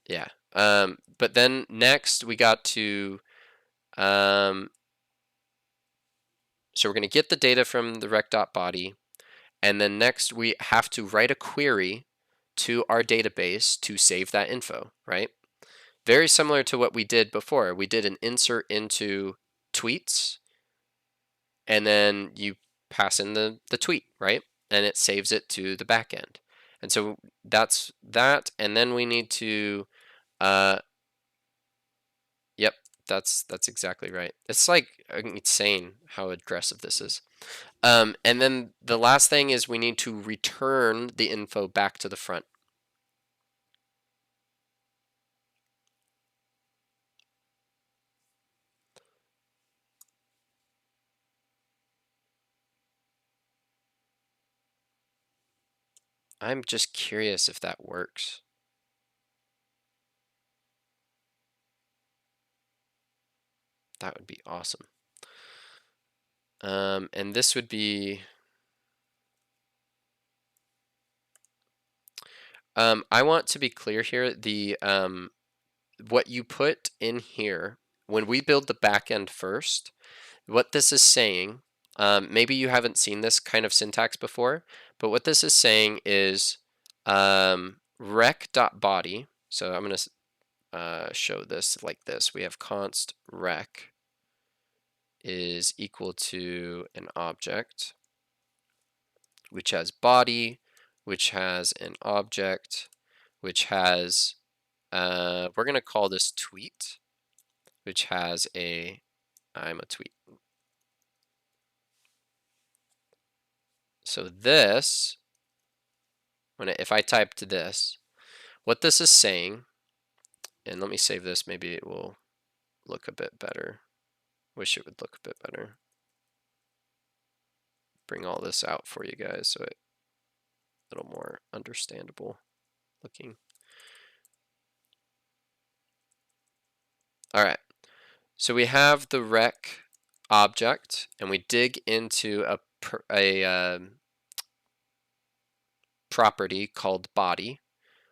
Yeah. But then next we got to, so we're going to get the data from the rec.body, and then next we have to write a query to our database to save that info, right? Very similar to what we did before. We did an insert into tweets, and then you pass in the tweet, right? And it saves it to the backend. And so that's that. And then we need to, yep, that's exactly right. It's like insane how aggressive this is. And then the last thing is we need to return the info back to the front. I'm just curious if that works. That would be awesome. And this would be, I want to be clear here, the what you put in here, when we build the backend first, what this is saying, maybe you haven't seen this kind of syntax before, but what this is saying is rec.body, so I'm going to show this like this. We have const rec is equal to an object, which has body, which has an object, which has, we're going to call this tweet, which has I'm a tweet. So this, if I typed this, what this is saying, and let me save this, maybe it will look a bit better. Wish it would look a bit better. Bring all this out for you guys so it's a little more understandable looking. All right, so we have the rec object, and we dig into a property called body,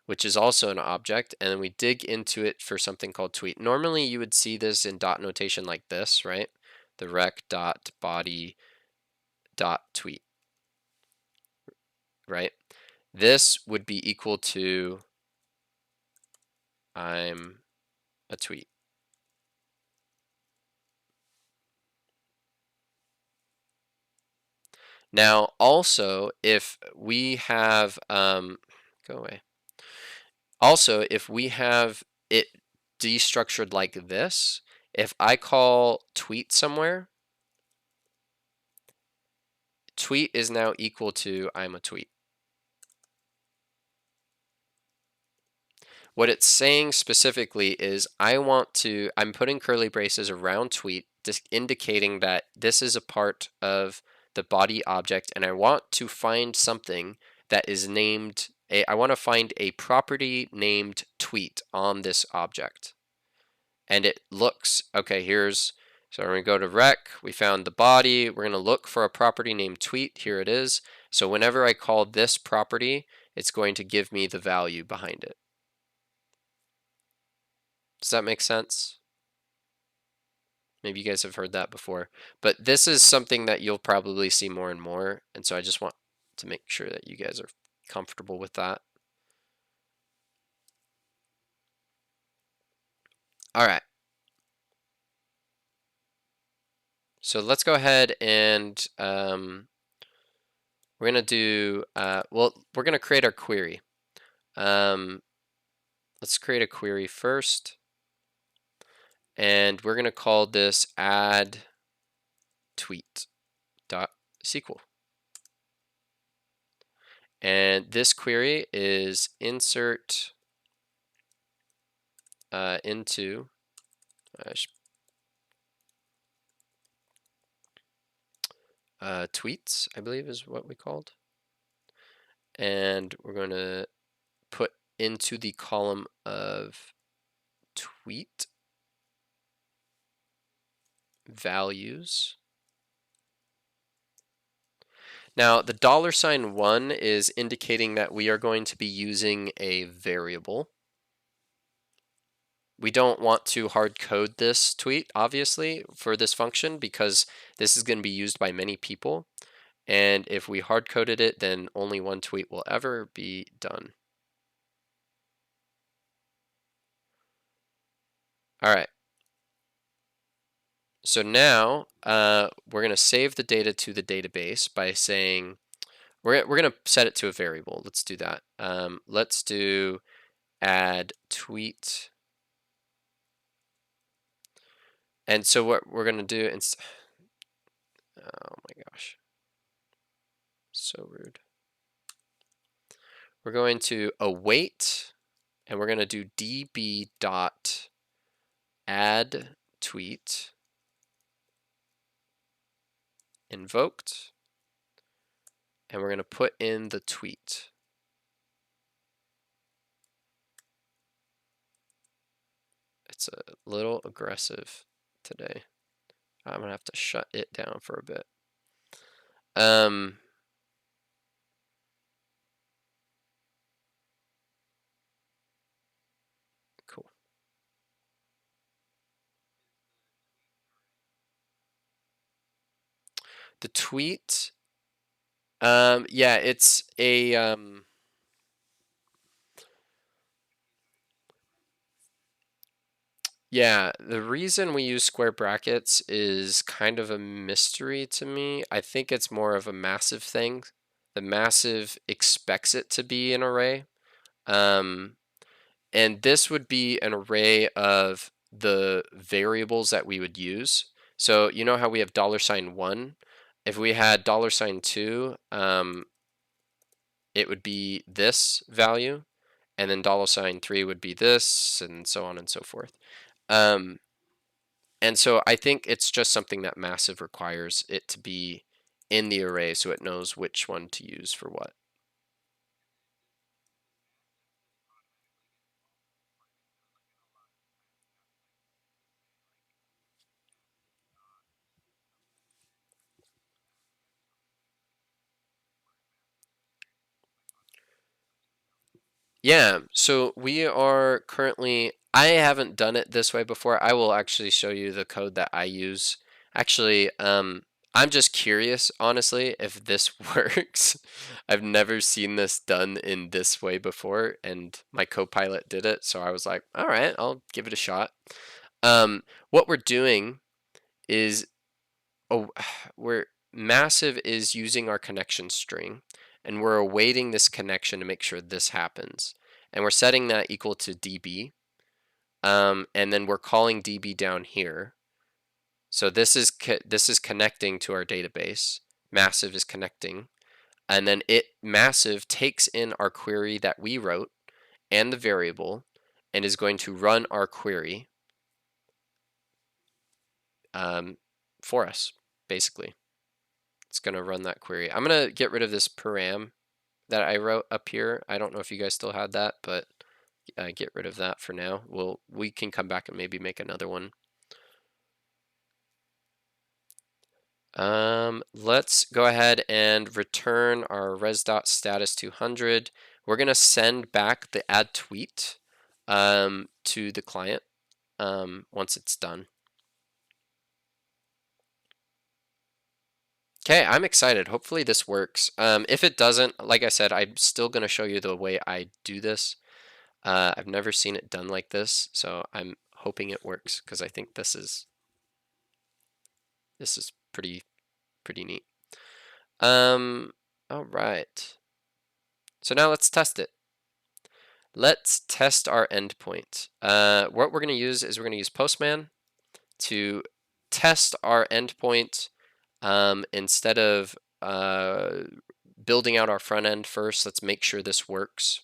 which is also an object, and then we dig into it for something called tweet. Normally you would see this in dot notation like this, right? The rec dot body dot tweet, right? This would be equal to I'm a tweet. Now, also, if we have, go away. Also, if we have it destructured like this, if I call tweet somewhere, tweet is now equal to I'm a tweet. What it's saying specifically is I'm putting curly braces around tweet, just indicating that this is a part of the body object, and I want to find something that is named, I want to find a property named tweet on this object. And it looks, okay, so when we go to rec, we found the body, we're going to look for a property named tweet, here it is. So whenever I call this property, it's going to give me the value behind it. Does that make sense? Maybe you guys have heard that before, but this is something that you'll probably see more and more, and so I just want to make sure that you guys are comfortable with that. All right. So let's go ahead and we're gonna do well. We're gonna create our query. Let's create a query first, and we're gonna call this add tweet.sql. And this query is insert into, I should tweets, I believe is what we called. And we're going to put into the column of tweet values. Now the $1 is indicating that we are going to be using a variable. We don't want to hard code this tweet, obviously, for this function because this is going to be used by many people. And if we hard coded it, then only one tweet will ever be done. All right. So now we're going to save the data to the database by saying, we're going to set it to a variable. Let's do that. Let's do add tweet. And so what we're going to do, oh my gosh, so rude. We're going to await, and we're going to do db dot add tweet invoked, and we're going to put in the tweet. It's a little aggressive today. I'm going to have to shut it down for a bit. Cool. The tweet, yeah, it's a, yeah, the reason we use square brackets is kind of a mystery to me. I think it's more of a massive thing. The massive expects it to be an array. And this would be an array of the variables that we would use. So you know how we have $1? If we had $2, it would be this value, and then $3 would be this, and so on and so forth. And so I think it's just something that massive requires it to be in the array so it knows which one to use for what. Yeah, so we are currently, I haven't done it this way before. I will actually show you the code that I use. Actually, I'm just curious, honestly, if this works. I've never seen this done in this way before, and my co-pilot did it, so I was like, all right, I'll give it a shot. What we're doing is, oh, we're massive is using our connection string, and we're awaiting this connection to make sure this happens. And we're setting that equal to db, and then we're calling db down here. So this is connecting to our database. Massive is connecting, and then massive takes in our query that we wrote and the variable, and is going to run our query for us, basically. It's going to run that query. I'm going to get rid of this param that I wrote up here. I don't know if you guys still had that, but get rid of that for now. We can come back and maybe make another one. Let's go ahead and return our res.status 200. We're going to send back the add tweet to the client once it's done. Okay, I'm excited. Hopefully this works. If it doesn't, like I said, I'm still going to show you the way I do this. I've never seen it done like this, so I'm hoping it works because I think this is pretty neat. All right. So now let's test it. Let's test our endpoint. What we're going to use is we're going to use Postman to test our endpoint instead of building out our front end first. Let's make sure this works.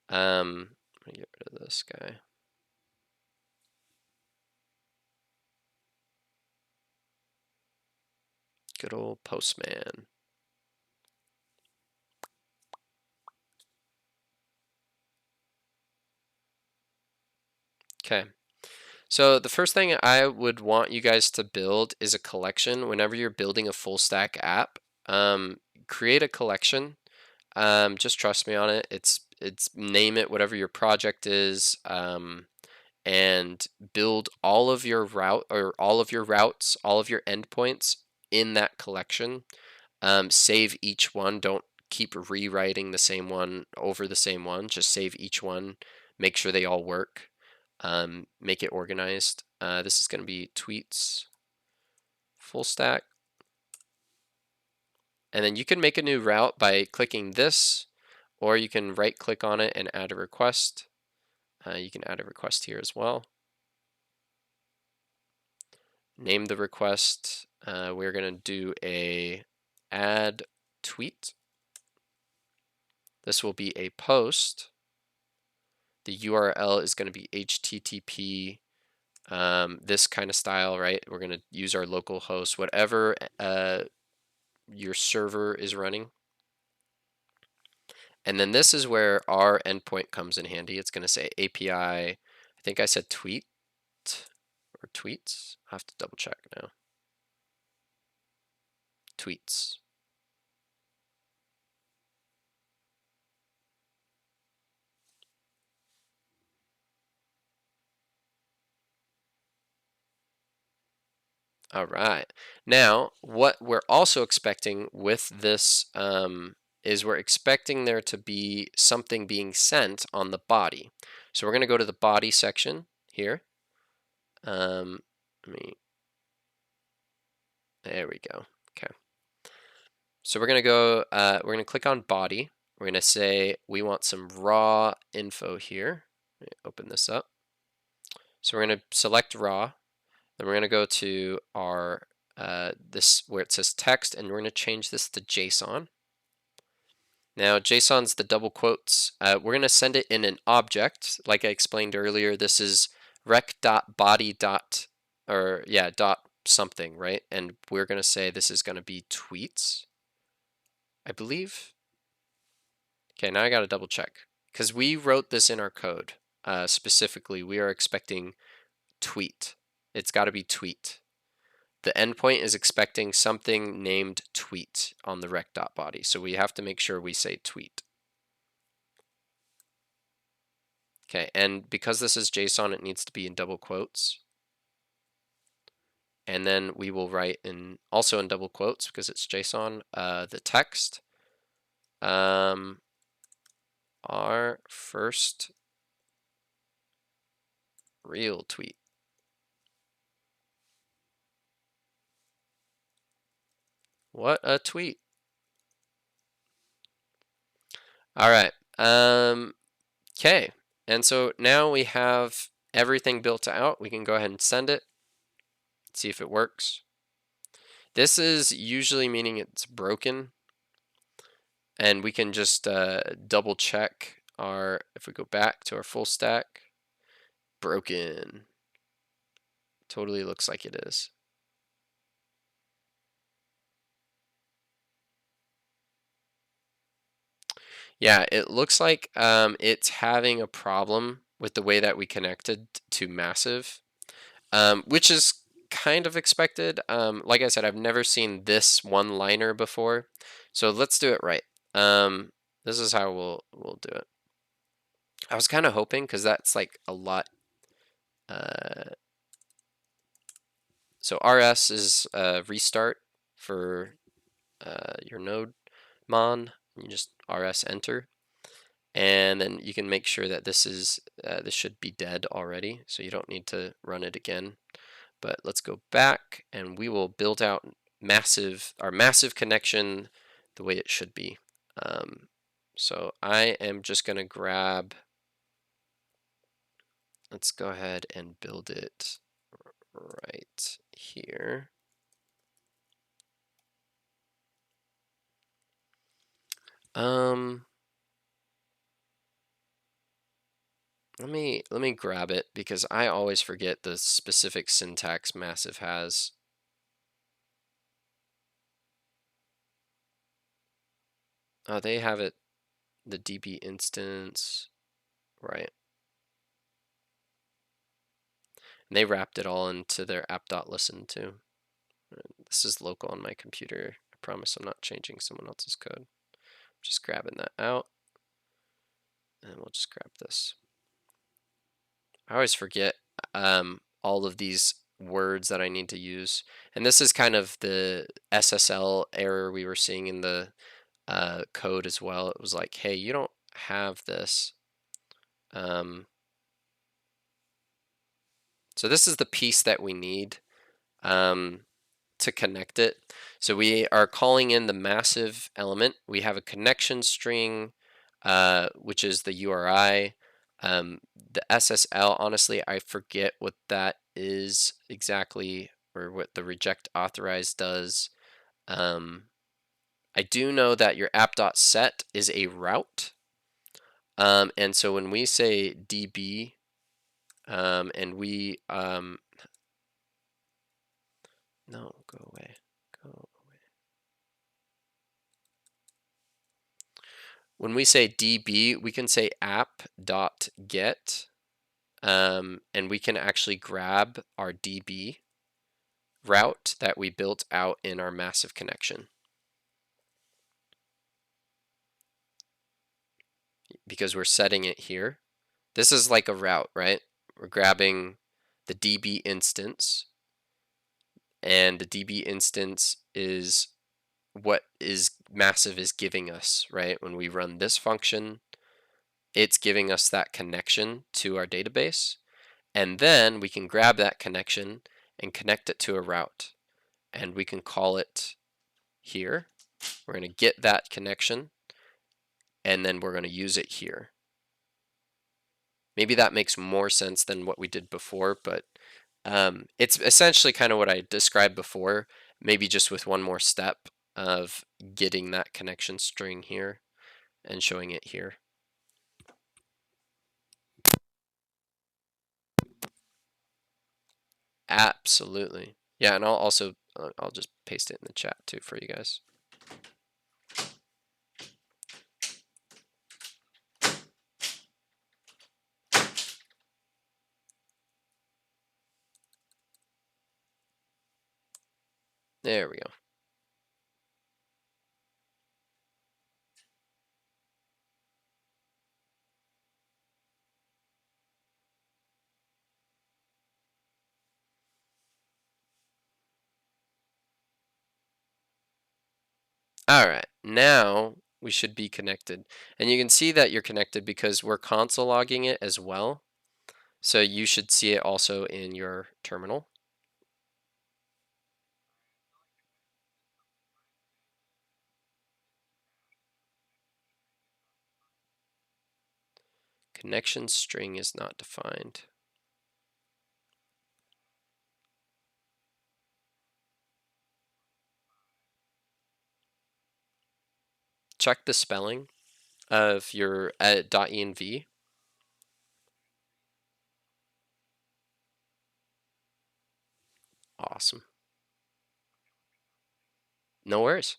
Let me get rid of this guy. Good old Postman. Okay. So the first thing I would want you guys to build is a collection. Whenever you're building a full stack app, create a collection. Just trust me on it. It's name it whatever your project is, and build all of your all of your routes, all of your endpoints in that collection. Save each one. Don't keep rewriting the same one over the same one. Just save each one. Make sure they all work. Make it organized. This is going to be tweets full stack. And then you can make a new route by clicking this, or you can right click on it and add a request. You can add a request here as well. Name the request. We're going to do a add tweet. This will be a post. The URL is going to be HTTP, this kind of style, right? We're going to use our local host, whatever your server is running. And then this is where our endpoint comes in handy. It's going to say API, I think I said tweet or tweets. I have to double check now. Tweets. All right. Now, what we're also expecting with this is we're expecting there to be something being sent on the body. So we're going to go to the body section here. There we go. Okay. So we're going to go, we're going to click on body. We're going to say we want some raw info here. Let me open this up. So we're going to select raw. Then we're going to go to our this where it says text, and we're going to change this to JSON. Now JSON's the double quotes. We're going to send it in an object, like I explained earlier. This is rec.body dot something, right? And we're going to say this is going to be tweets, I believe. Okay, now I got to double check because we wrote this in our code. Specifically, we are expecting tweet. It's got to be tweet. The endpoint is expecting something named tweet on the rec.body. So we have to make sure we say tweet. Okay, and because this is JSON, it needs to be in double quotes. And then we will write in also in double quotes because it's JSON, the text. Our first real tweet. What a tweet. All right. Okay. And so now we have everything built out. We can go ahead and send it. See if it works. This is usually meaning it's broken. And we can just double check if we go back to our full stack, broken. Totally looks like it is. Yeah, it looks like it's having a problem with the way that we connected to massive, which is kind of expected. Like I said, I've never seen this one-liner before, so let's do it right. This is how we'll do it. I was kind of hoping because that's like a lot. So RS is restart for your Nodemon. You just RS enter, and then you can make sure that this should be dead already, so you don't need to run it again. But let's go back, and we will build out our massive connection the way it should be. So I am just going to grab. Let's go ahead and build it right here. Let me grab it because I always forget the specific syntax massive has. Oh, they have it, the DB instance, right. And they wrapped it all into their app.listen too. This is local on my computer. I promise I'm not changing someone else's code. I'm just grabbing that out. And we'll just grab this. I always forget all of these words that I need to use. And this is kind of the SSL error we were seeing in the code as well. It was like, hey, you don't have this. So this is the piece that we need to connect it. So we are calling in the massive element. We have a connection string, which is the URI. The SSL, honestly, I forget what that is exactly, or what the reject authorized does. I do know that your app.set is a route. And so when we say DB, and we, no, go away, go away. When we say DB, we can say app.get, and we can actually grab our DB route that we built out in our massive connection. Because we're setting it here. This is like a route, right? We're grabbing the DB instance, and the DB instance is what is massive is giving us, right? When we run this function, it's giving us that connection to our database. And then we can grab that connection and connect it to a route. And we can call it here. We're going to get that connection, and then we're going to use it here. Maybe that makes more sense than what we did before, but it's essentially kind of what I described before, maybe just with one more step of getting that connection string here and showing it here. Absolutely. Yeah, and I'll also, I'll just paste it in the chat too for you guys. There we go. All right, now we should be connected. And you can see that you're connected because we're console logging it as well. So you should see it also in your terminal. Connection string is not defined. Check the spelling of your .env. Awesome. No worries.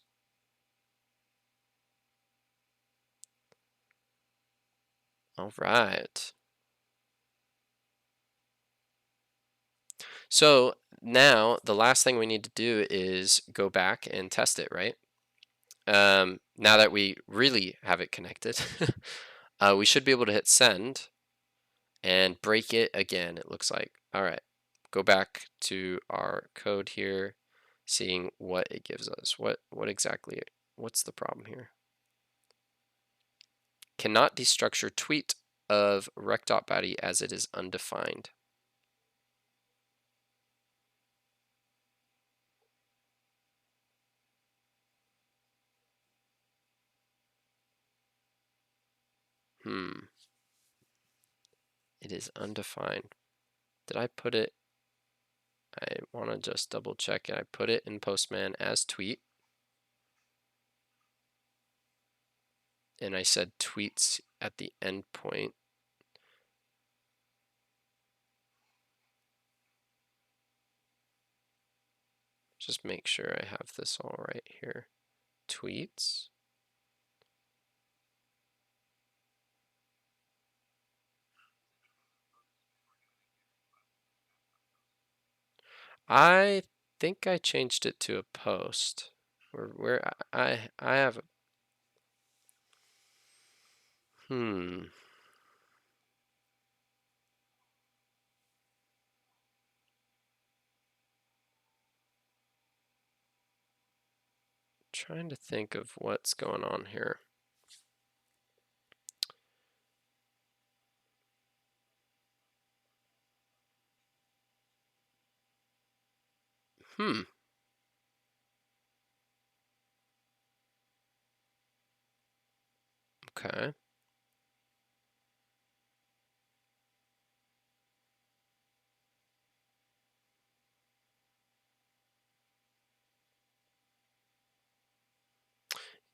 All right. So now the last thing we need to do is go back and test it, right? Now that we really have it connected, we should be able to hit send and break it again, it looks like. All right, go back to our code here, seeing what it gives us. What exactly, what's the problem here? Cannot destructure tweet of rec.body as it is undefined. It is undefined. Did I put it? I want to just double check. I put it in Postman as tweet. And I said tweets at the endpoint. Just make sure I have this all right here. Tweets. I think I changed it to a post. Where I have. Trying to think of what's going on here. Okay.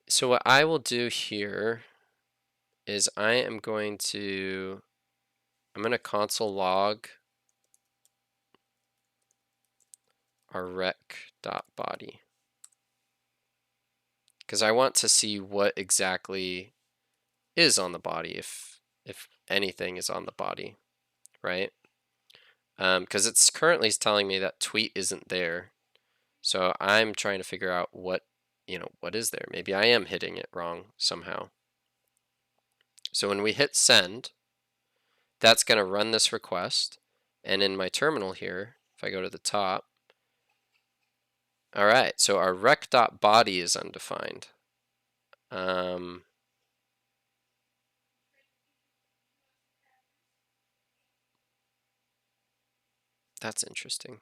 So what I will do here is I'm going to console log our rec.body because I want to see what exactly is on the body, if anything is on the body, right? Because it's currently telling me that tweet isn't there, so I'm trying to figure out what is there. Maybe I am hitting it wrong somehow. So when we hit send, that's going to run this request, and in my terminal here, if I go to the top, all right, so our rec.body is undefined. That's interesting.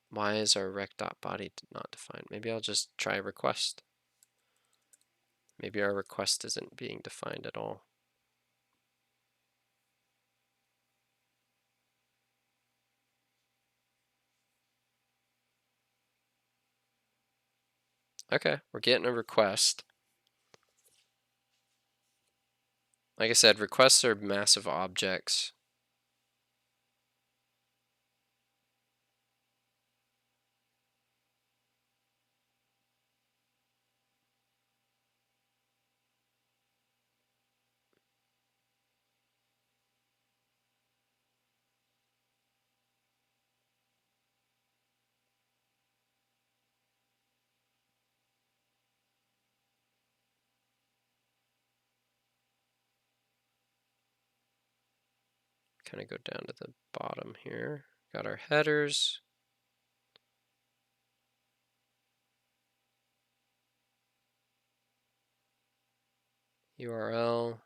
Why is our rec.body not defined? Maybe I'll just try request. Maybe our request isn't being defined at all. Okay, we're getting a request. Like I said, requests are massive objects. Kind of go down to the bottom here. Got our headers. URL.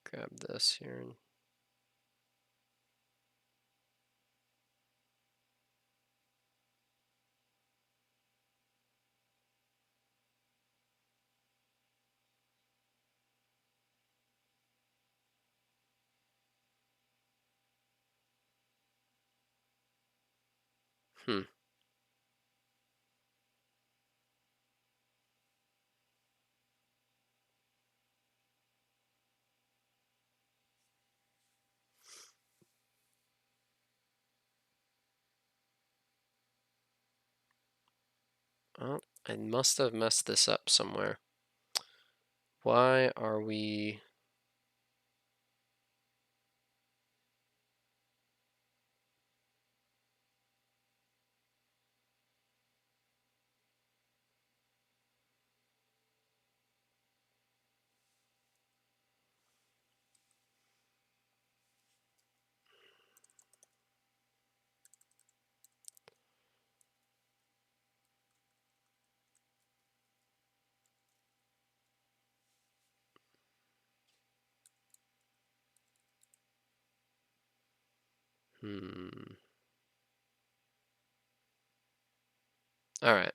Grab this here. Oh, I must have messed this up somewhere. Why are we... All right.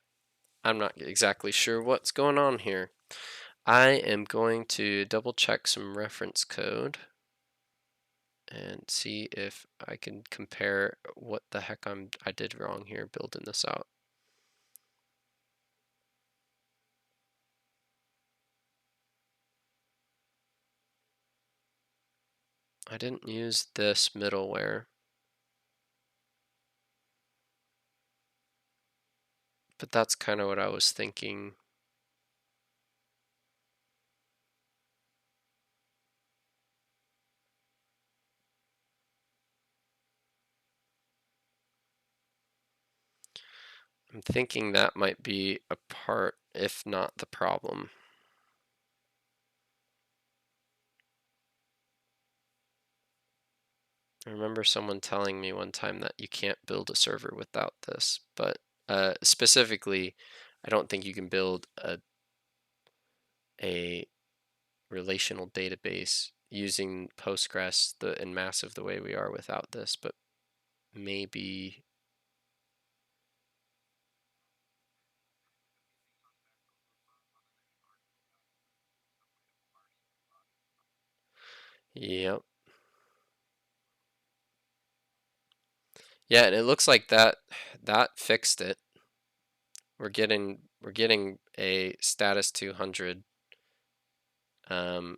I'm not exactly sure what's going on here. I am going to double check some reference code and see if I can compare what the heck I did wrong here building this out. I didn't use this middleware, but that's kind of what I was thinking. I'm thinking that might be a part, if not the problem. I remember someone telling me one time that you can't build a server without this, but specifically, I don't think you can build a relational database using Postgres and massive the way we are without this, but maybe. Yep. Yeah, and it looks like that fixed it. We're getting a status 200. Yeah,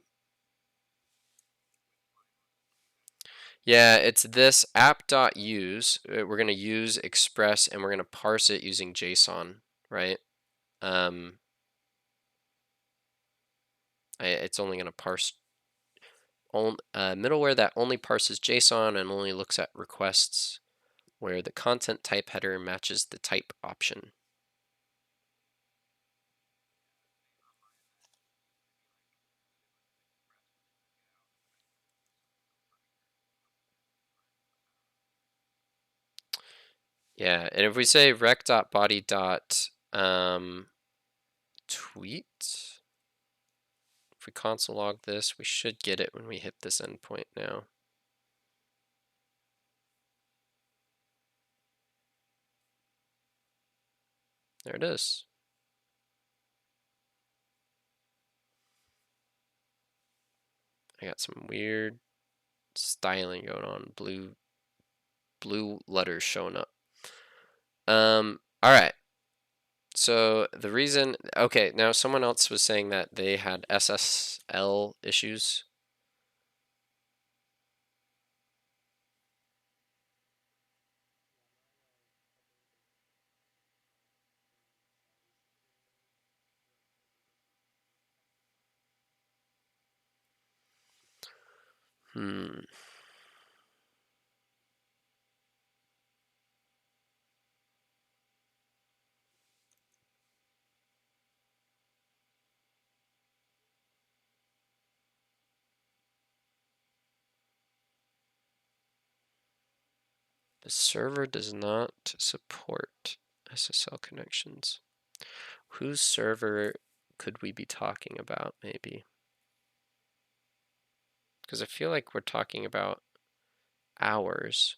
it's this app.use. We're going to use Express and we're going to parse it using JSON, right? It's only going to parse middleware that only parses JSON and only looks at requests where the content type header matches the type option. Yeah, and if we say rec.body.tweet, if we console log this, we should get it when we hit this endpoint now. There it is. I got some weird styling going on. Blue letters showing up. All right. So the reason, okay, now someone else was saying that they had Ssl issues. The server does not support SSL connections. Whose server could we be talking about, maybe? Because I feel like we're talking about ours.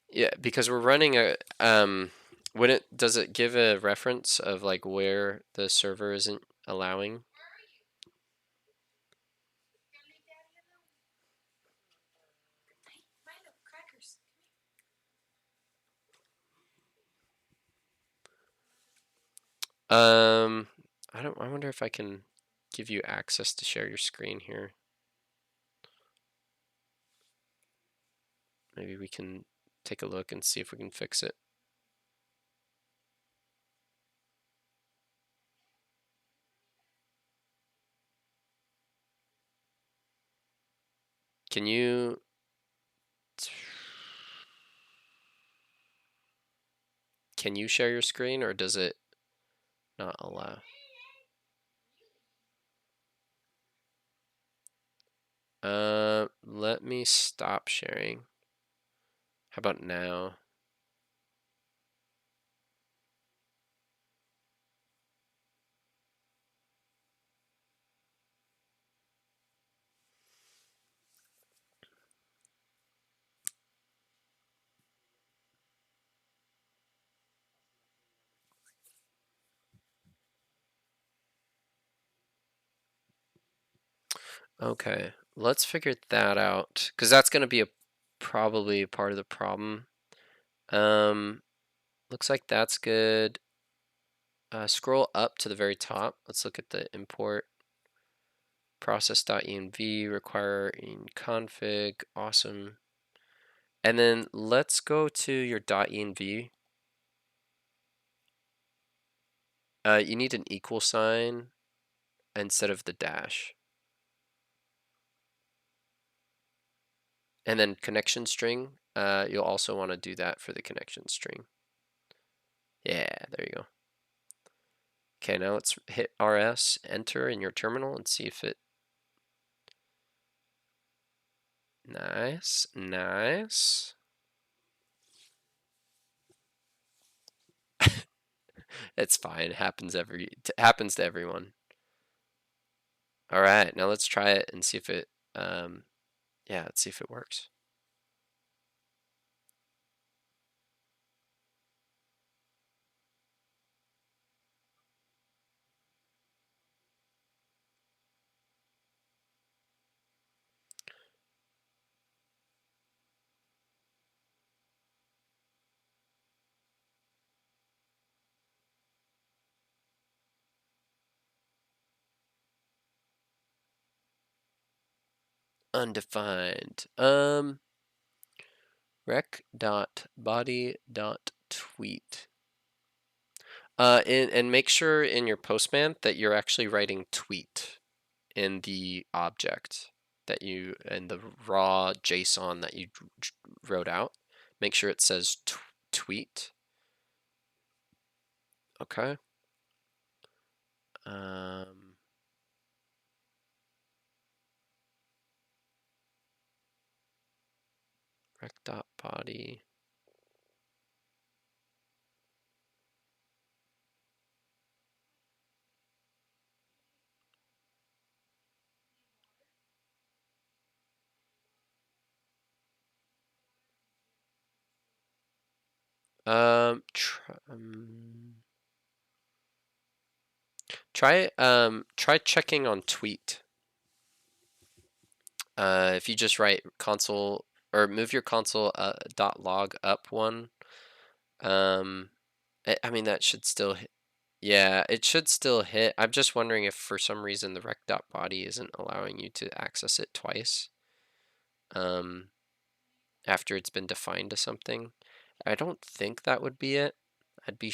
Yeah, because we're running a does it give a reference of like where the server isn't allowing? I wonder if I can give you access to share your screen here. Maybe we can take a look and see if we can fix it. Can you share your screen, or does it not allow? Let me stop sharing. How about now? Okay, let's figure that out because that's going to be probably a part of the problem. Looks like that's good. Scroll up to the very top. Let's look at the import process.env requiring config. Awesome. And then let's go to your .env. You need an equal sign instead of the dash. And then connection string. You'll also want to do that for the connection string. Yeah, there you go. Okay, now let's hit RS, enter in your terminal and see if it. Nice, nice. It's fine. It happens to everyone. All right, now let's try it and see if it. Yeah, let's see if it works. Undefined. Rec.body.tweet. And make sure in your Postman that you're actually writing tweet in the object that you, in the raw JSON that you wrote out. Make sure it says tweet. Okay. Rec.body. Try checking on tweet. If you just write console or move your console .log up one, I mean that should still hit. Yeah, it should still hit. I'm just wondering if for some reason the rec.body isn't allowing you to access it twice. After it's been defined to something. I don't think that would be it. I'd be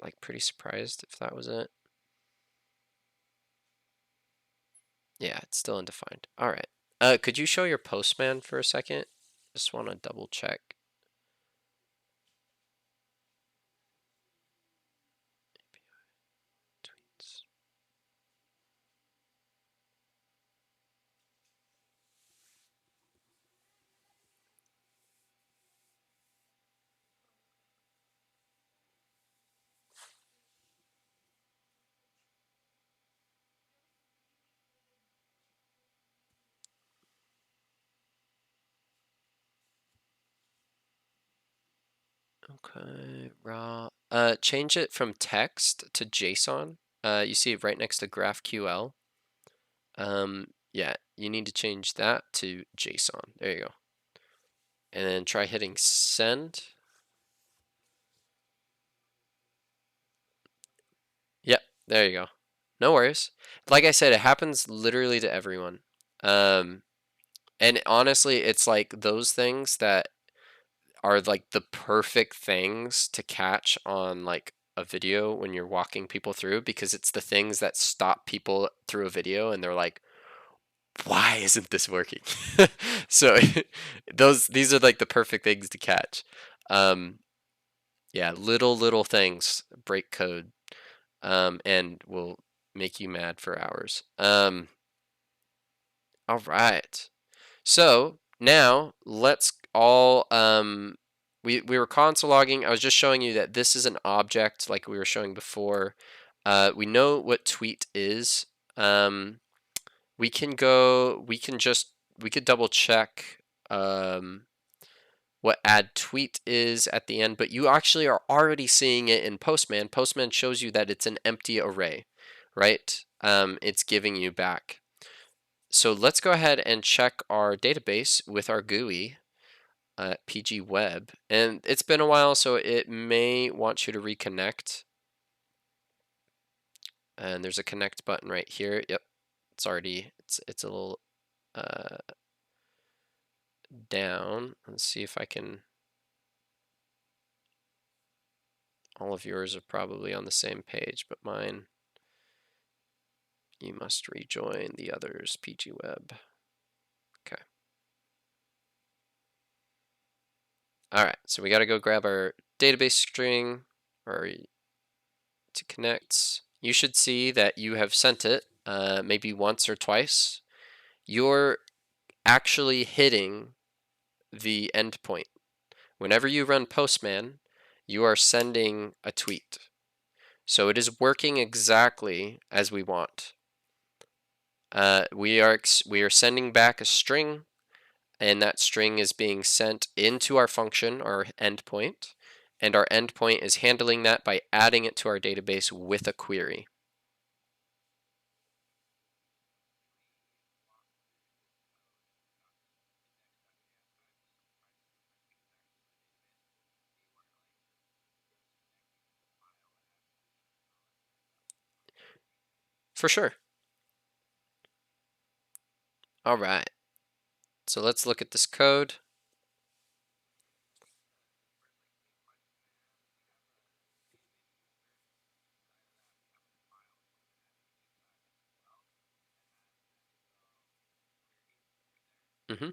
like pretty surprised if that was it. Yeah, it's still undefined. All right. Could you show your Postman for a second? Just want to double check. Tweets. Okay, raw. Change it from text to JSON. You see it right next to GraphQL. Yeah, you need to change that to JSON. There you go. And then try hitting send. Yep, there you go. No worries. Like I said, it happens literally to everyone. And honestly, it's like those things that are like the perfect things to catch on like a video when you're walking people through because it's the things that stop people through a video and they're like, why isn't this working? So these are like the perfect things to catch. Yeah, little things break code and will make you mad for hours. All right. So now let's all we were console logging. I was just showing you that this is an object like we were showing before. We know what tweet is. We can double check what add tweet is at the end, but you actually are already seeing it in Postman. Postman shows you that it's an empty array, right? It's giving you back. So let's go ahead and check our database with our GUI, PG Web. And it's been a while, so it may want you to reconnect. And there's a connect button right here. Yep, it's already, it's a little down. Let's see if I can, all of yours are probably on the same page, but mine, you must rejoin the others, PG Web. Okay. All right, so we got to go grab our database string or to connect. You should see that you have sent it maybe once or twice. You're actually hitting the endpoint. Whenever you run Postman, you are sending a tweet. So it is working exactly as we want. We are sending back a string, and that string is being sent into our function, our endpoint, and our endpoint is handling that by adding it to our database with a query. For sure. All right. So let's look at this code. Mm-hmm.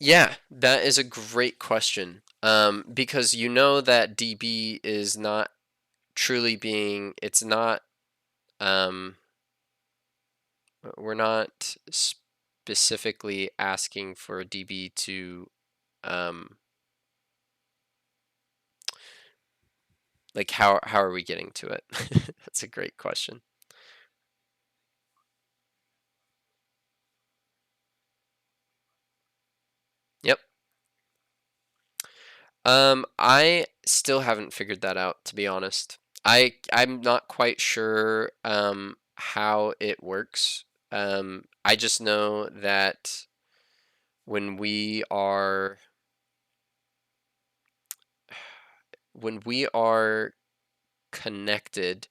Yeah, that is a great question. Because you know that DB is not truly being, it's not, we're not specifically asking for a DB to, like how are we getting to it? That's a great question. Yep. I still haven't figured that out, to be honest. I'm not quite sure how it works. I just know that when we are when we are connected,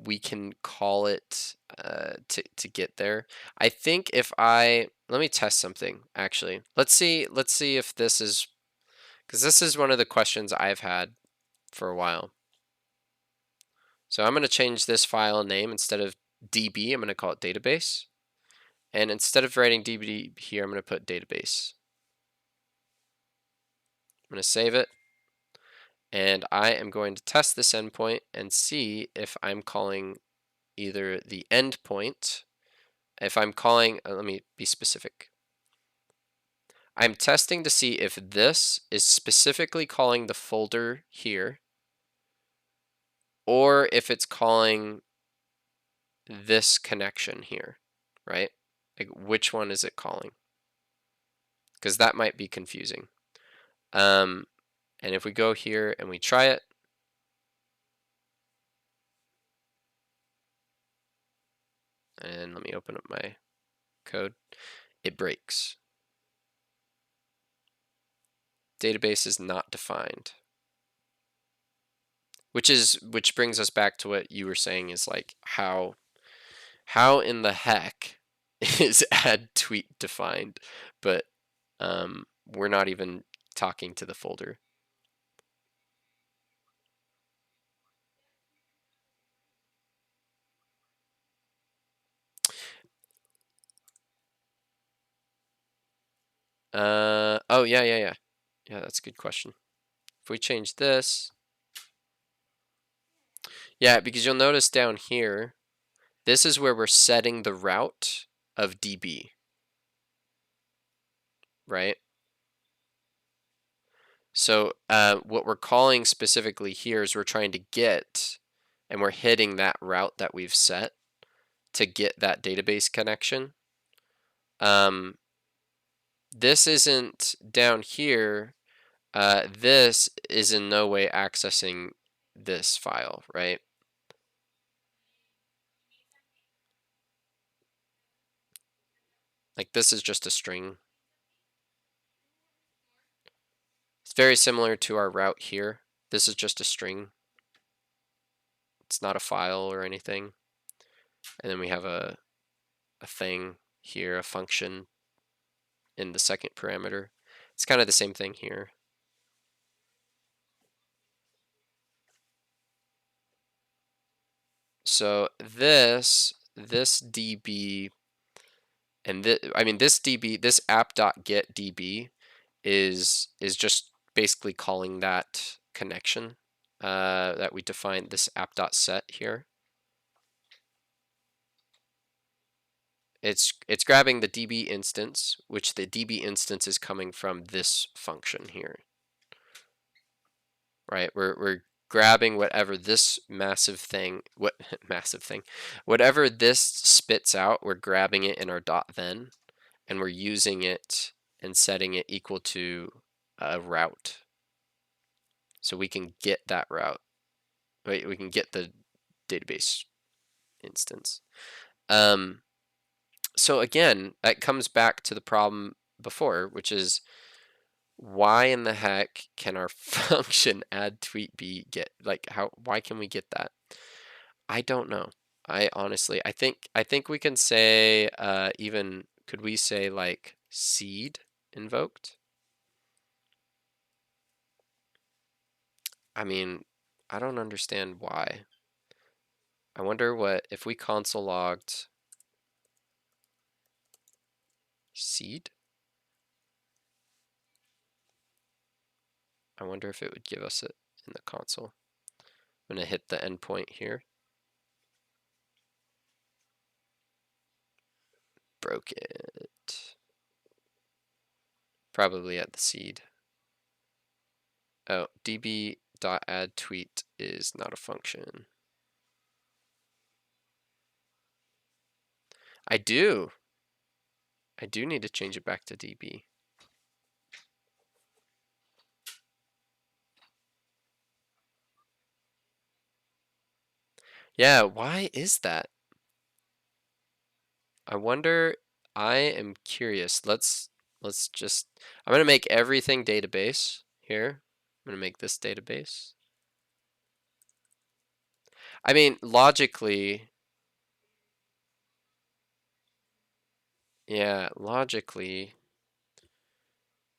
we can call it to get there. I think if I let me test something actually. Let's see if this is, because this is one of the questions I've had for a while. So I'm going to change this file name. Instead of DB, I'm going to call it database. And instead of writing DB here, I'm going to put database. I'm going to save it. And I am going to test this endpoint and see if I'm calling either the endpoint. If I'm calling, let me be specific. I'm testing to see if this is specifically calling the folder here, or if it's calling this connection here, right? Like, which one is it calling? Because that might be confusing. And if we go here and we try it, and let me open up my code, it breaks. Database is not defined. Which brings us back to what you were saying, is like how in the heck is add tweet defined, but we're not even talking to the folder. Oh yeah, that's a good question. If we change this, yeah, because you'll notice down here, this is where we're setting the route of DB, right? So what we're calling specifically here is we're trying to get, and we're hitting that route that we've set to get that database connection. This isn't down here. This is in no way accessing this file, right? Like this is just a string. It's very similar to our route here. This is just a string. It's not a file or anything. And then we have a thing here, a function in the second parameter. It's kind of the same thing here. So this DB and this, I mean this DB, this app.get DB is just basically calling that connection that we defined, this app.set here. It's grabbing the DB instance, which the DB instance is coming from this function here. Right? We're grabbing whatever this massive thing, whatever this spits out, we're grabbing it in our .then, and we're using it and setting it equal to a route. So we can get that route. Right? We can get the database instance. So again, that comes back to the problem before, which is why in the heck can our function add tweet be get, like why can we get that? I don't know. I honestly, I think we can say even, could we say like seed invoked? I mean, I don't understand why. I wonder what if we console logged seed. I wonder if it would give us it in the console. I'm gonna hit the endpoint here. Broke it. Probably at the seed. Oh, db.addTweet is not a function. I do need to change it back to db. Yeah, why is that? I wonder, I am curious. Let's just, I'm gonna make everything database here. I'm gonna make this database. I mean, logically, yeah, logically,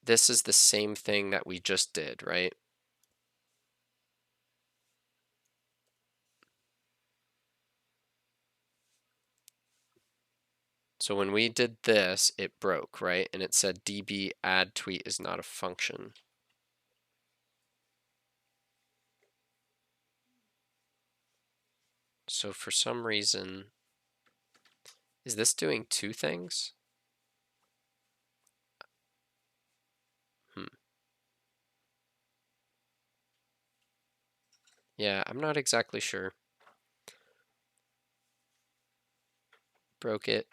this is the same thing that we just did, right? So when we did this, it broke, right? And it said db add tweet is not a function. So for some reason, is this doing two things? Yeah, I'm not exactly sure. Broke it.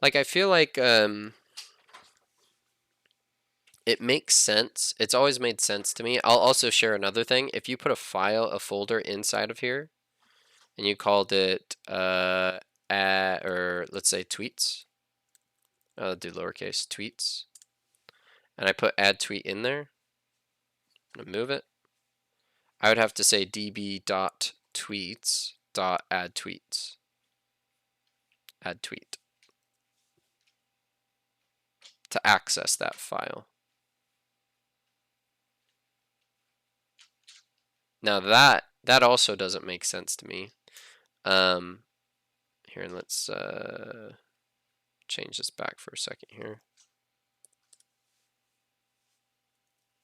Like, I feel like it makes sense. It's always made sense to me. I'll also share another thing. If you put a file, a folder inside of here, and you called it or let's say tweets. I'll do lowercase tweets. And I put add tweet in there. I'm gonna move it. I would have to say db.tweets.addTweets. Add tweet. To access that file. Now that also doesn't make sense to me. Here, let's change this back for a second here.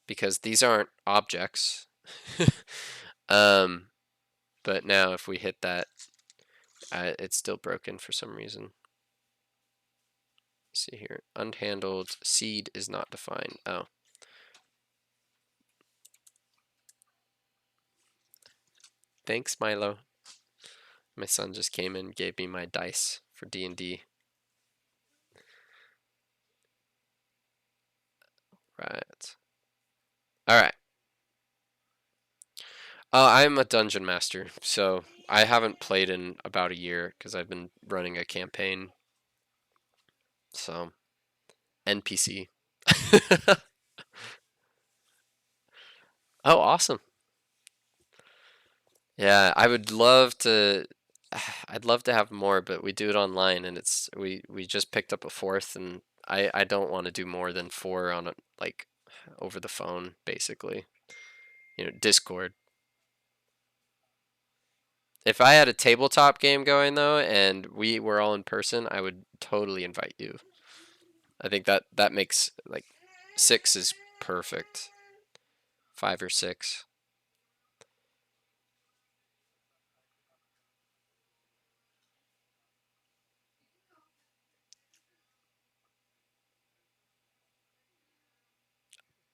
Because these aren't objects. But now if we hit that, it's still broken for some reason. Let's see here, unhandled seed is not defined. Oh. Thanks, Milo. My son just came in and gave me my dice for D&D. Right. All right. I'm a dungeon master, so I haven't played in about a year because I've been running a campaign. So, NPC. Oh, awesome. Yeah, I would love to. I'd love to have more, but we do it online, and we just picked up a fourth, and I don't want to do more than four on like over the phone, basically. Discord. If I had a tabletop game going though, and we were all in person, I would totally invite you. I think that makes like six is perfect. 5 or 6.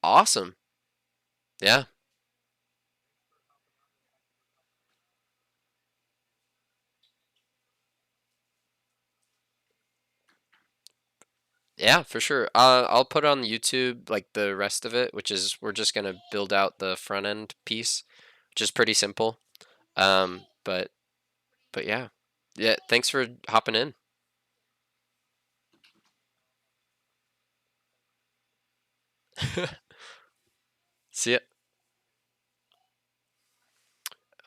Awesome. Yeah. Yeah, for sure. I'll put on YouTube like the rest of it, which is we're just gonna build out the front end piece, which is pretty simple. But yeah, yeah. Thanks for hopping in. See ya.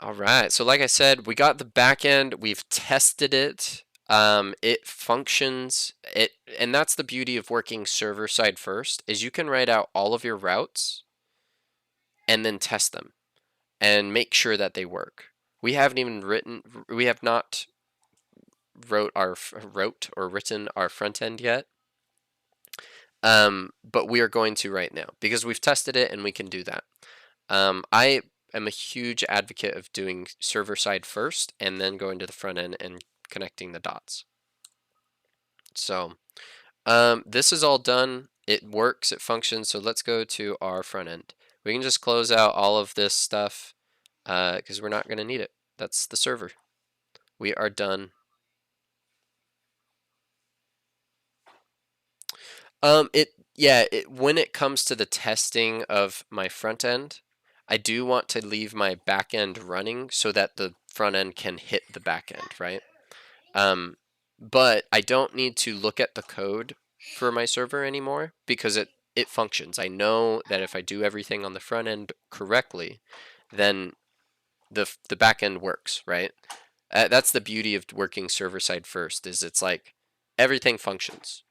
All right. So like I said, we got the back end. We've tested it. It functions. And that's the beauty of working server side first, is you can write out all of your routes and then test them and make sure that they work. We haven't even written. We have not wrote or written our front end yet. But we are going to right now because we've tested it and we can do that. I am a huge advocate of doing server side first and then going to the front end and connecting the dots. So this is all done. It works. It functions. So let's go to our front end. We can just close out all of this stuff because we're not going to need it. That's the server. We are done. When it comes to the testing of my front end, I do want to leave my back end running so that the front end can hit the back end, right? But I don't need to look at the code for my server anymore because it functions. I know that if I do everything on the front end correctly, then the back end works, right? That's the beauty of working server side first, is it's like everything functions.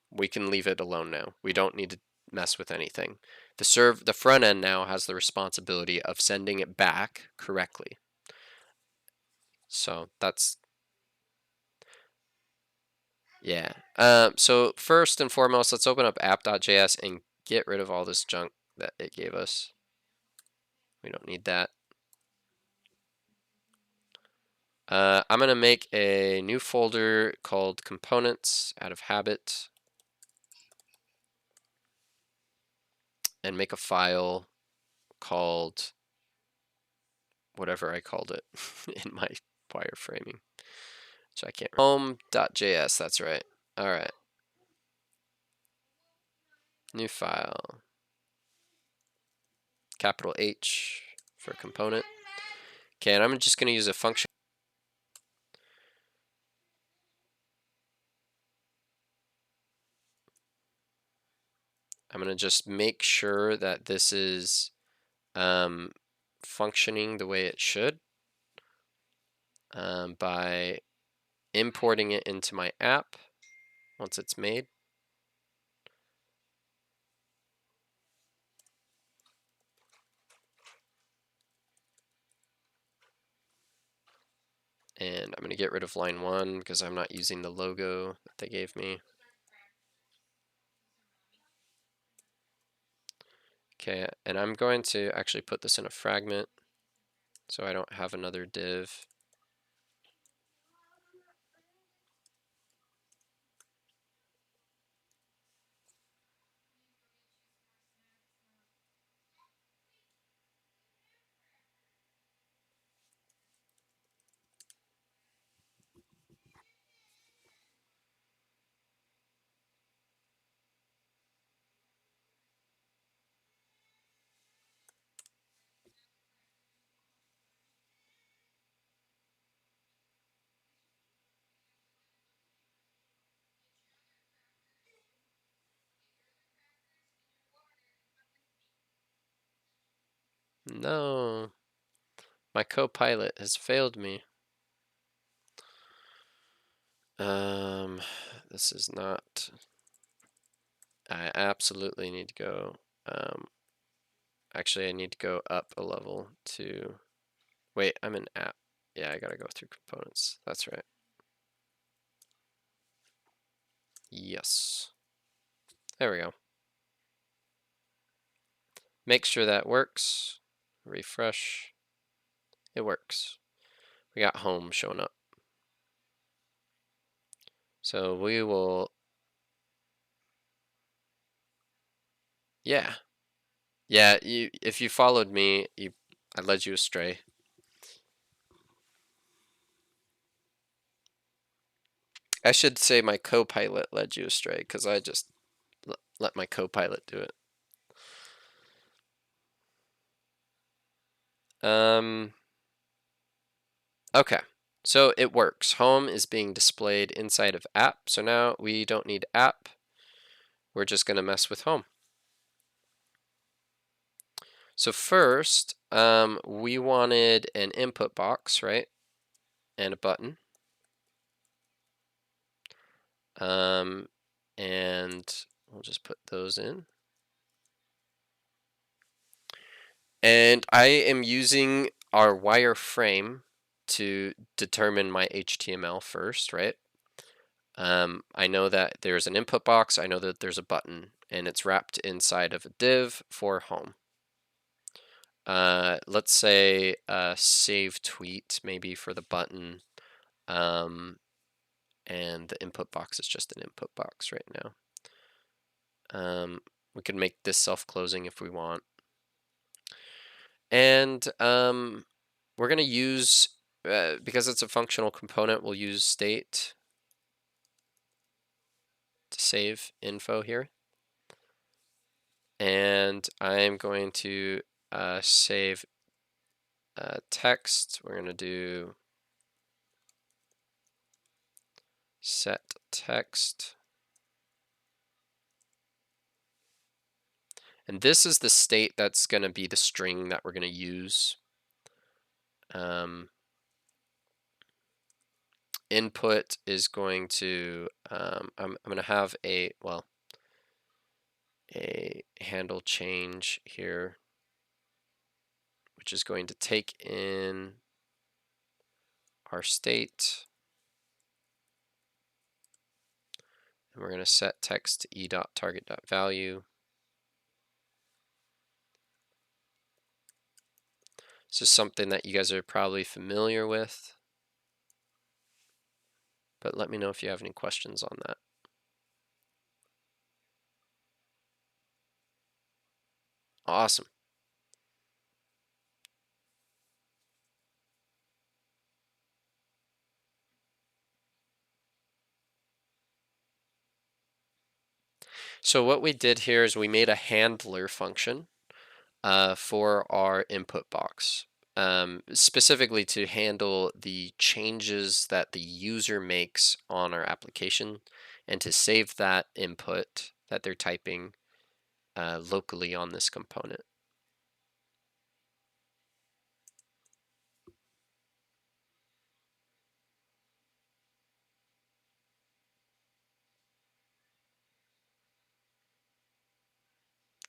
We can leave it alone now. We don't need to mess with anything. The front end now has the responsibility of sending it back correctly. So that's yeah. So first and foremost, let's open up app.js and get rid of all this junk that it gave us. We don't need that. I'm gonna make a new folder called components out of habit and make a file called whatever I called it in my wireframing. So I can't remember. Home.js, that's right. All right. New file. Capital H for component. Okay, and I'm just going to use a function. I'm going to just make sure that this is functioning the way it should by importing it into my app once it's made. And I'm going to get rid of line 1 because I'm not using the logo that they gave me. Okay, and I'm going to actually put this in a fragment so I don't have another div. No, my Copilot has failed me. This is not. I absolutely need to go. Actually, I need to go up a level to. Wait, I'm in app. Yeah, I gotta go through components. That's right. Yes. There we go. Make sure that works. Refresh. It works. We got home showing up. So we will. Yeah. Yeah, if you followed me, I led you astray. I should say my co-pilot led you astray because I just let my co-pilot do it. Okay, so it works. Home is being displayed inside of app. So now we don't need app. We're just going to mess with home. So first, we wanted an input box, right? And a button. And we'll just put those in. And I am using our wireframe to determine my HTML first, right? I know that there's an input box. I know that there's a button, and it's wrapped inside of a div for home. Let's say save tweet maybe for the button, and the input box is just an input box right now. We could make this self-closing if we want. And we're going to use, because it's a functional component, we'll use state to save info here. And I'm going to save text. We're going to do set text. And this is the state that's going to be the string that we're going to use. Input is going to, I'm going to have a handle change here, which is going to take in our state. And we're going to set text to e.target.value. This is something that you guys are probably familiar with, but let me know if you have any questions on that. Awesome. So what we did here is we made a handler function for our input box, specifically to handle the changes that the user makes on our application and to save that input that they're typing locally on this component.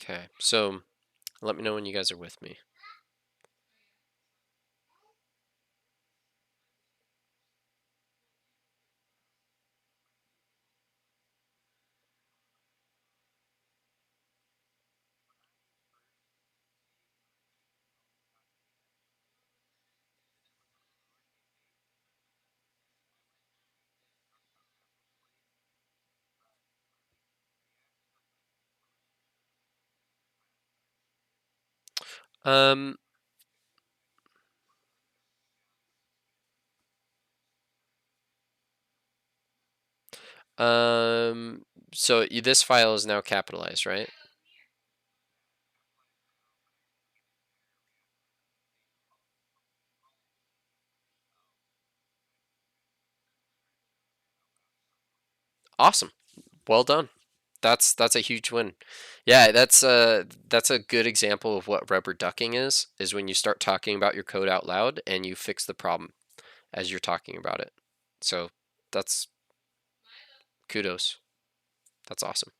Okay, so let me know when you guys are with me. Um, so this file is now capitalized, right? Awesome. Well done. That's a huge win. Yeah, that's a good example of what rubber ducking is when you start talking about your code out loud and you fix the problem as you're talking about it. So that's kudos. That's awesome.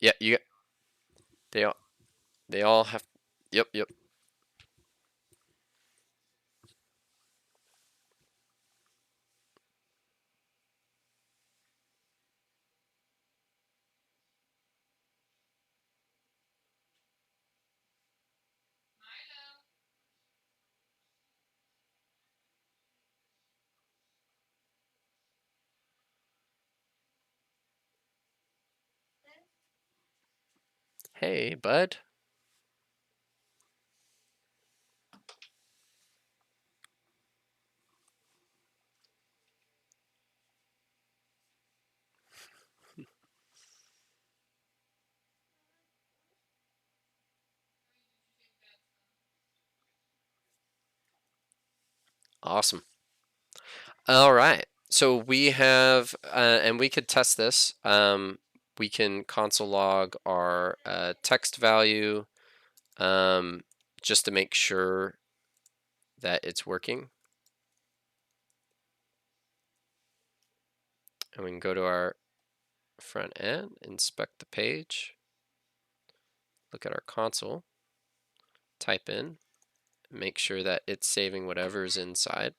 Yeah, they all they all have. Yep, yep. Hey, bud. Awesome. All right. So we have, and we could test this. We can console log our text value um, just to make sure that it's working. And we can go to our front end, inspect the page, look at our console, type in, make sure that it's saving whatever's inside.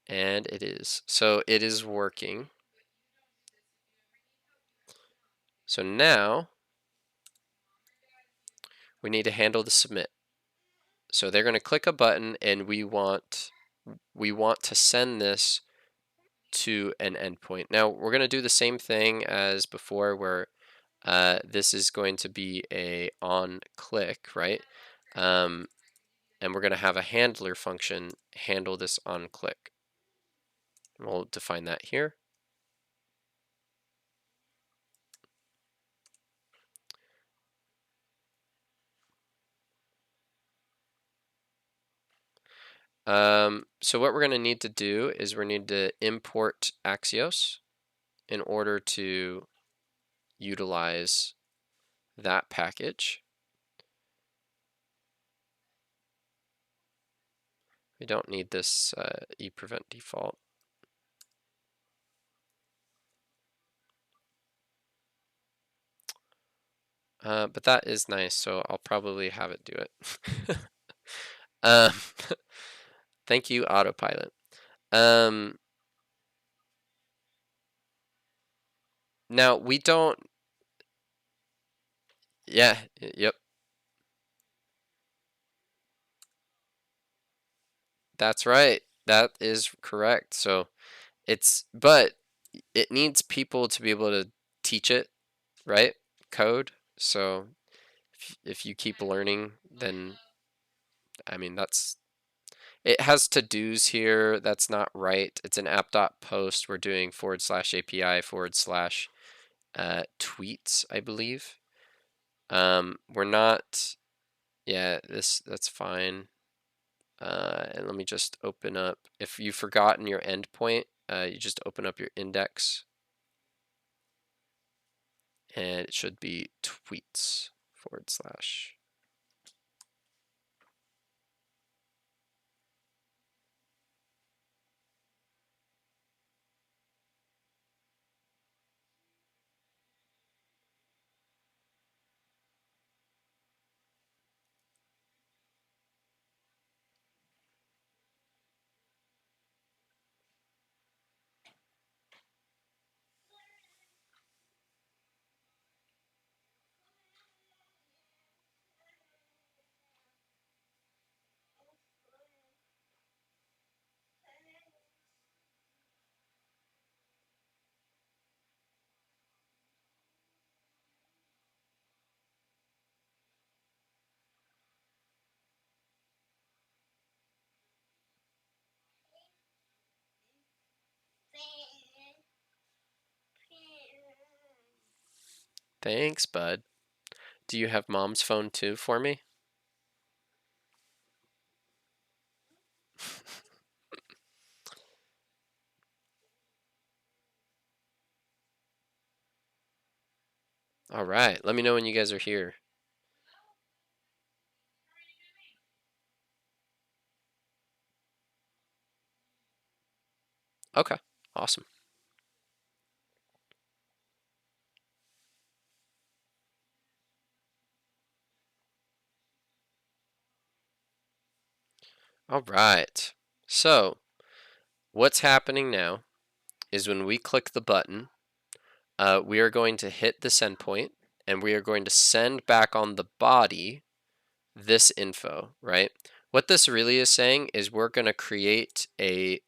And it is. So it is working. So now we need to handle the submit. So they're going to click a button and we want to send this to an endpoint. Now we're going to do the same thing as before where this is going to be a on click, right? And we're going to have a handler function handle this on click. We'll define that here. So what we're going to need to do is we need to import Axios in order to utilize that package. We don't need this ePrevent default. But that is nice, so I'll probably have it do it. um, thank you, autopilot. Now we don't. Yeah. Yep. That's right. That is correct. So but it needs people to be able to teach it, right? Code. So if you keep learning, then I mean it has to-dos here. That's not right. It's an app.post. We're doing /API /tweets, I believe. We're not. Yeah, that's fine. And let me just open up. If you've forgotten your endpoint, you just open up your index, and it should be tweets /. Thanks, bud. Do you have mom's phone too for me? All right, let me know when you guys are here. Okay, awesome. All right, so what's happening now is when we click the button, we are going to hit the send point, and we are going to send back on the body this info, right? What this really is saying is we're going to create a,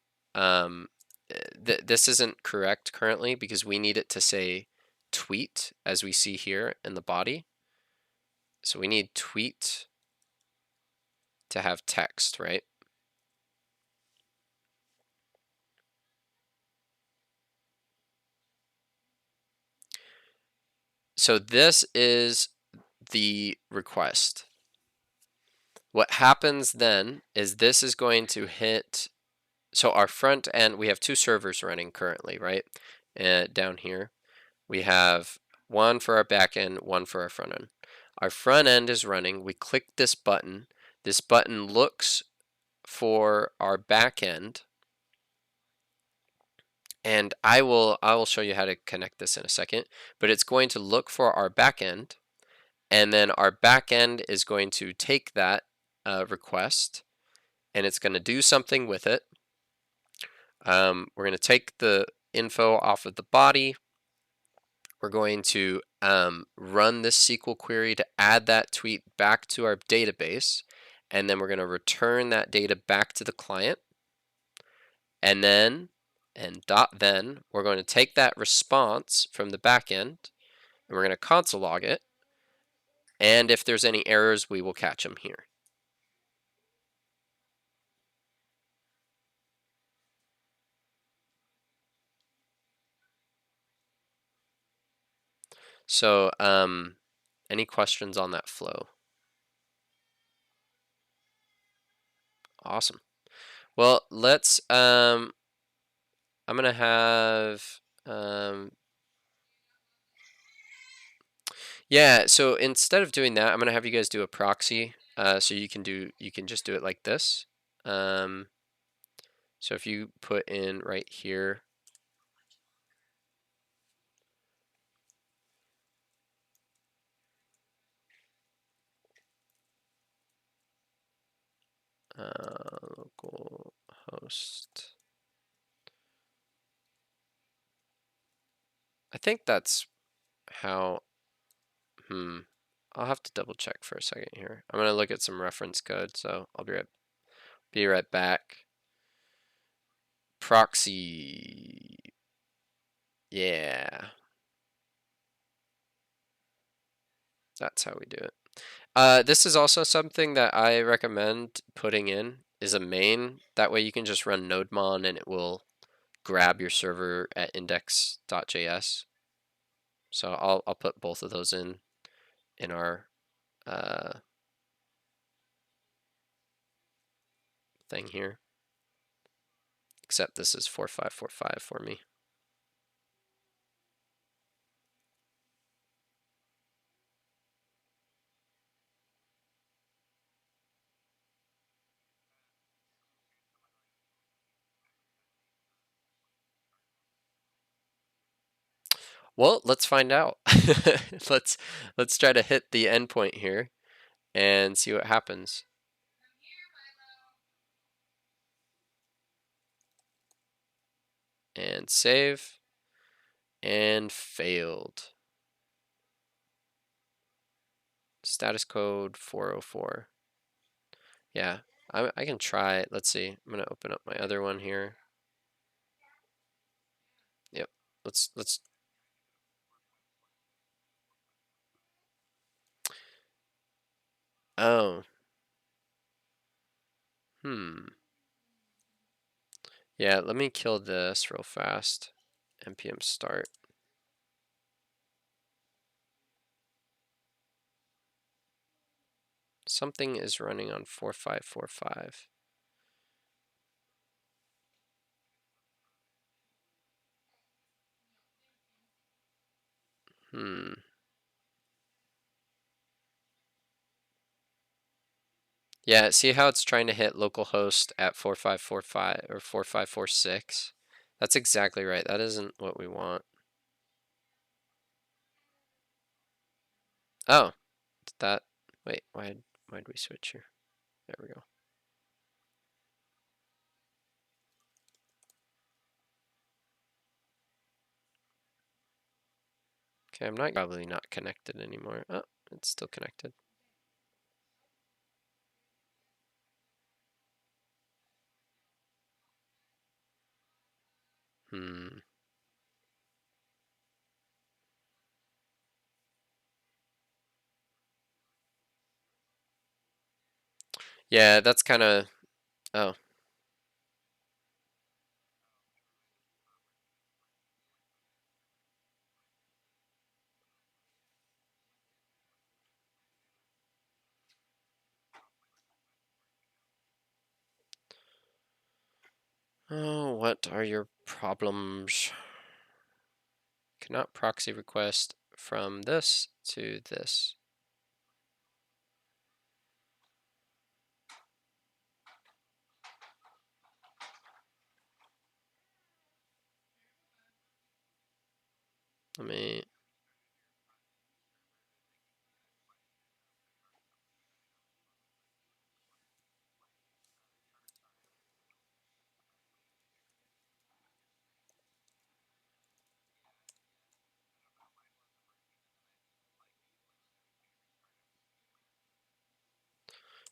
this isn't correct currently because we need it to say tweet as we see here in the body. So we need tweet to have text, right? So this is the request. What happens then is this is going to hit, so our front end, we have two servers running currently, right? Down here, we have one for our back end, one for our front end. Our front end is running. We click this button. This button looks for our back end, and I will show you how to connect this in a second, but it's going to look for our back end, and then our back end is going to take that request, and it's going to do something with it. We're going to take the info off of the body. We're going to run this SQL query to add that tweet back to our database, and then we're going to return that data back to the client. And then, then, we're going to take that response from the backend, and we're going to console log it. And if there's any errors, we will catch them here. So, any questions on that flow? Awesome. Well, let's, I'm going to have, yeah, so instead of doing that, I'm going to have you guys do a proxy. So you can just do it like this. So if you put in right here, local host. I think that's how, I'll have to double check for a second here. I'm going to look at some reference code, so I'll be right back. Proxy. Yeah. That's how we do it. This is also something that I recommend putting in is a main. That way you can just run Nodemon and it will grab your server at index.js. So I'll put both of those in our thing here. Except this is 4545 for me. Well, let's find out. let's try to hit the endpoint here and see what happens. And save. And failed. Status code 404. Yeah, I can try it. Let's see. I'm gonna open up my other one here. Yep. Let's. Oh. Yeah, let me kill this real fast. npm start. Something is running on 4545. Yeah, see how it's trying to hit localhost at 4545 or 4546? That's exactly right. That isn't what we want. Oh, that, wait, why'd we switch here? There we go. Okay, I'm probably not connected anymore. Oh, it's still connected. Yeah, that's kind of, oh. Oh, what are your problems? Cannot proxy request from this to this. Let me,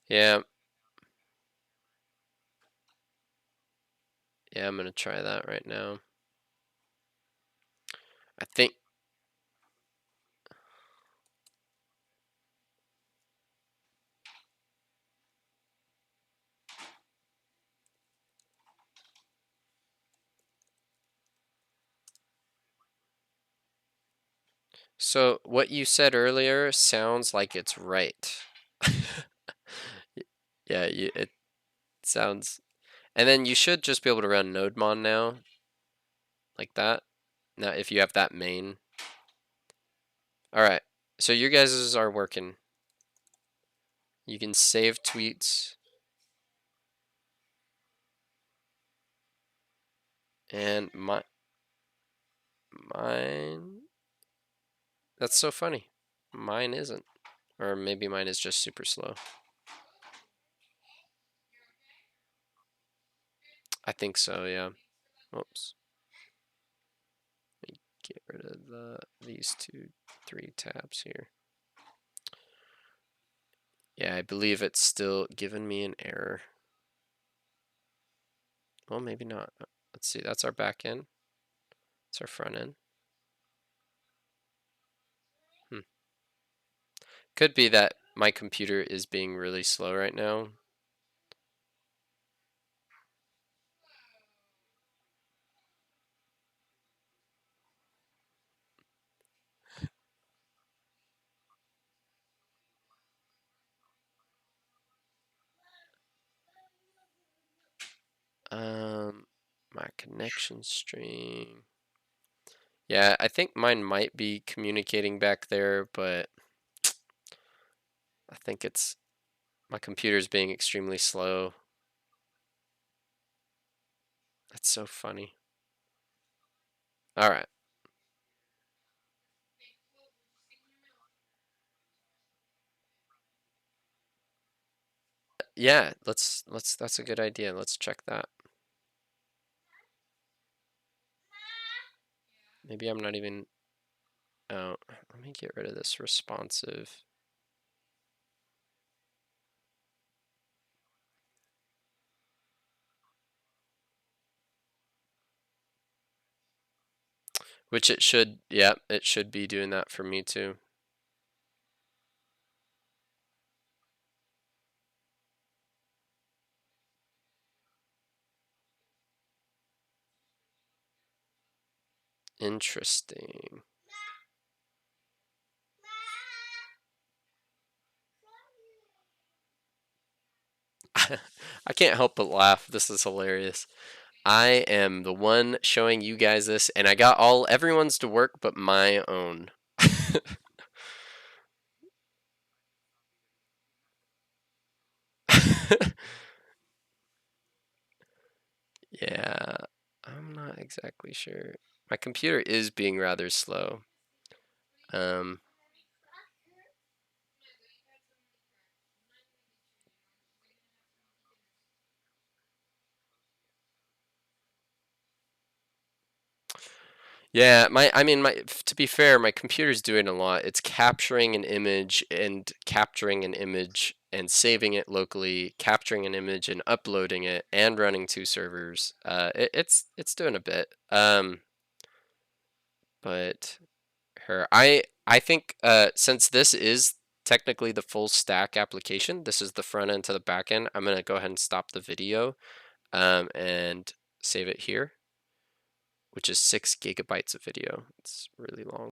yeah, I'm gonna try that right now. I think, so what you said earlier sounds like it's right. Yeah, it sounds, and then you should just be able to run Nodemon now, like that. Now, if you have that main. All right, so your guys's are working. You can save tweets. And mine, that's so funny. Mine isn't. Or maybe mine is just super slow. I think so, yeah. Oops. Let me get rid of these 3 tabs here. Yeah, I believe it's still giving me an error. Well, maybe not. Let's see, that's our back end. That's our front end. Could be that my computer is being really slow right now. My connection string. Yeah, I think mine might be communicating back there, but I think it's my computer's being extremely slow. That's so funny. All right. Yeah, let's that's a good idea. Let's check that. Maybe I'm not even, oh, let me get rid of this responsive. Which it should, yeah, it should be doing that for me too. Interesting. I can't help but laugh. This is hilarious. I am the one showing you guys this, and I got everyone's to work but my own. Yeah, I'm not exactly sure. My computer is being rather slow. Um, Yeah, to be fair, my computer's doing a lot. It's capturing an image and saving it locally, capturing an image and uploading it and running two servers. It's doing a bit. But I think since this is technically the full stack application, this is the front end to the back end. I'm gonna go ahead and stop the video and save it here, which is 6 gigabytes of video. It's really long.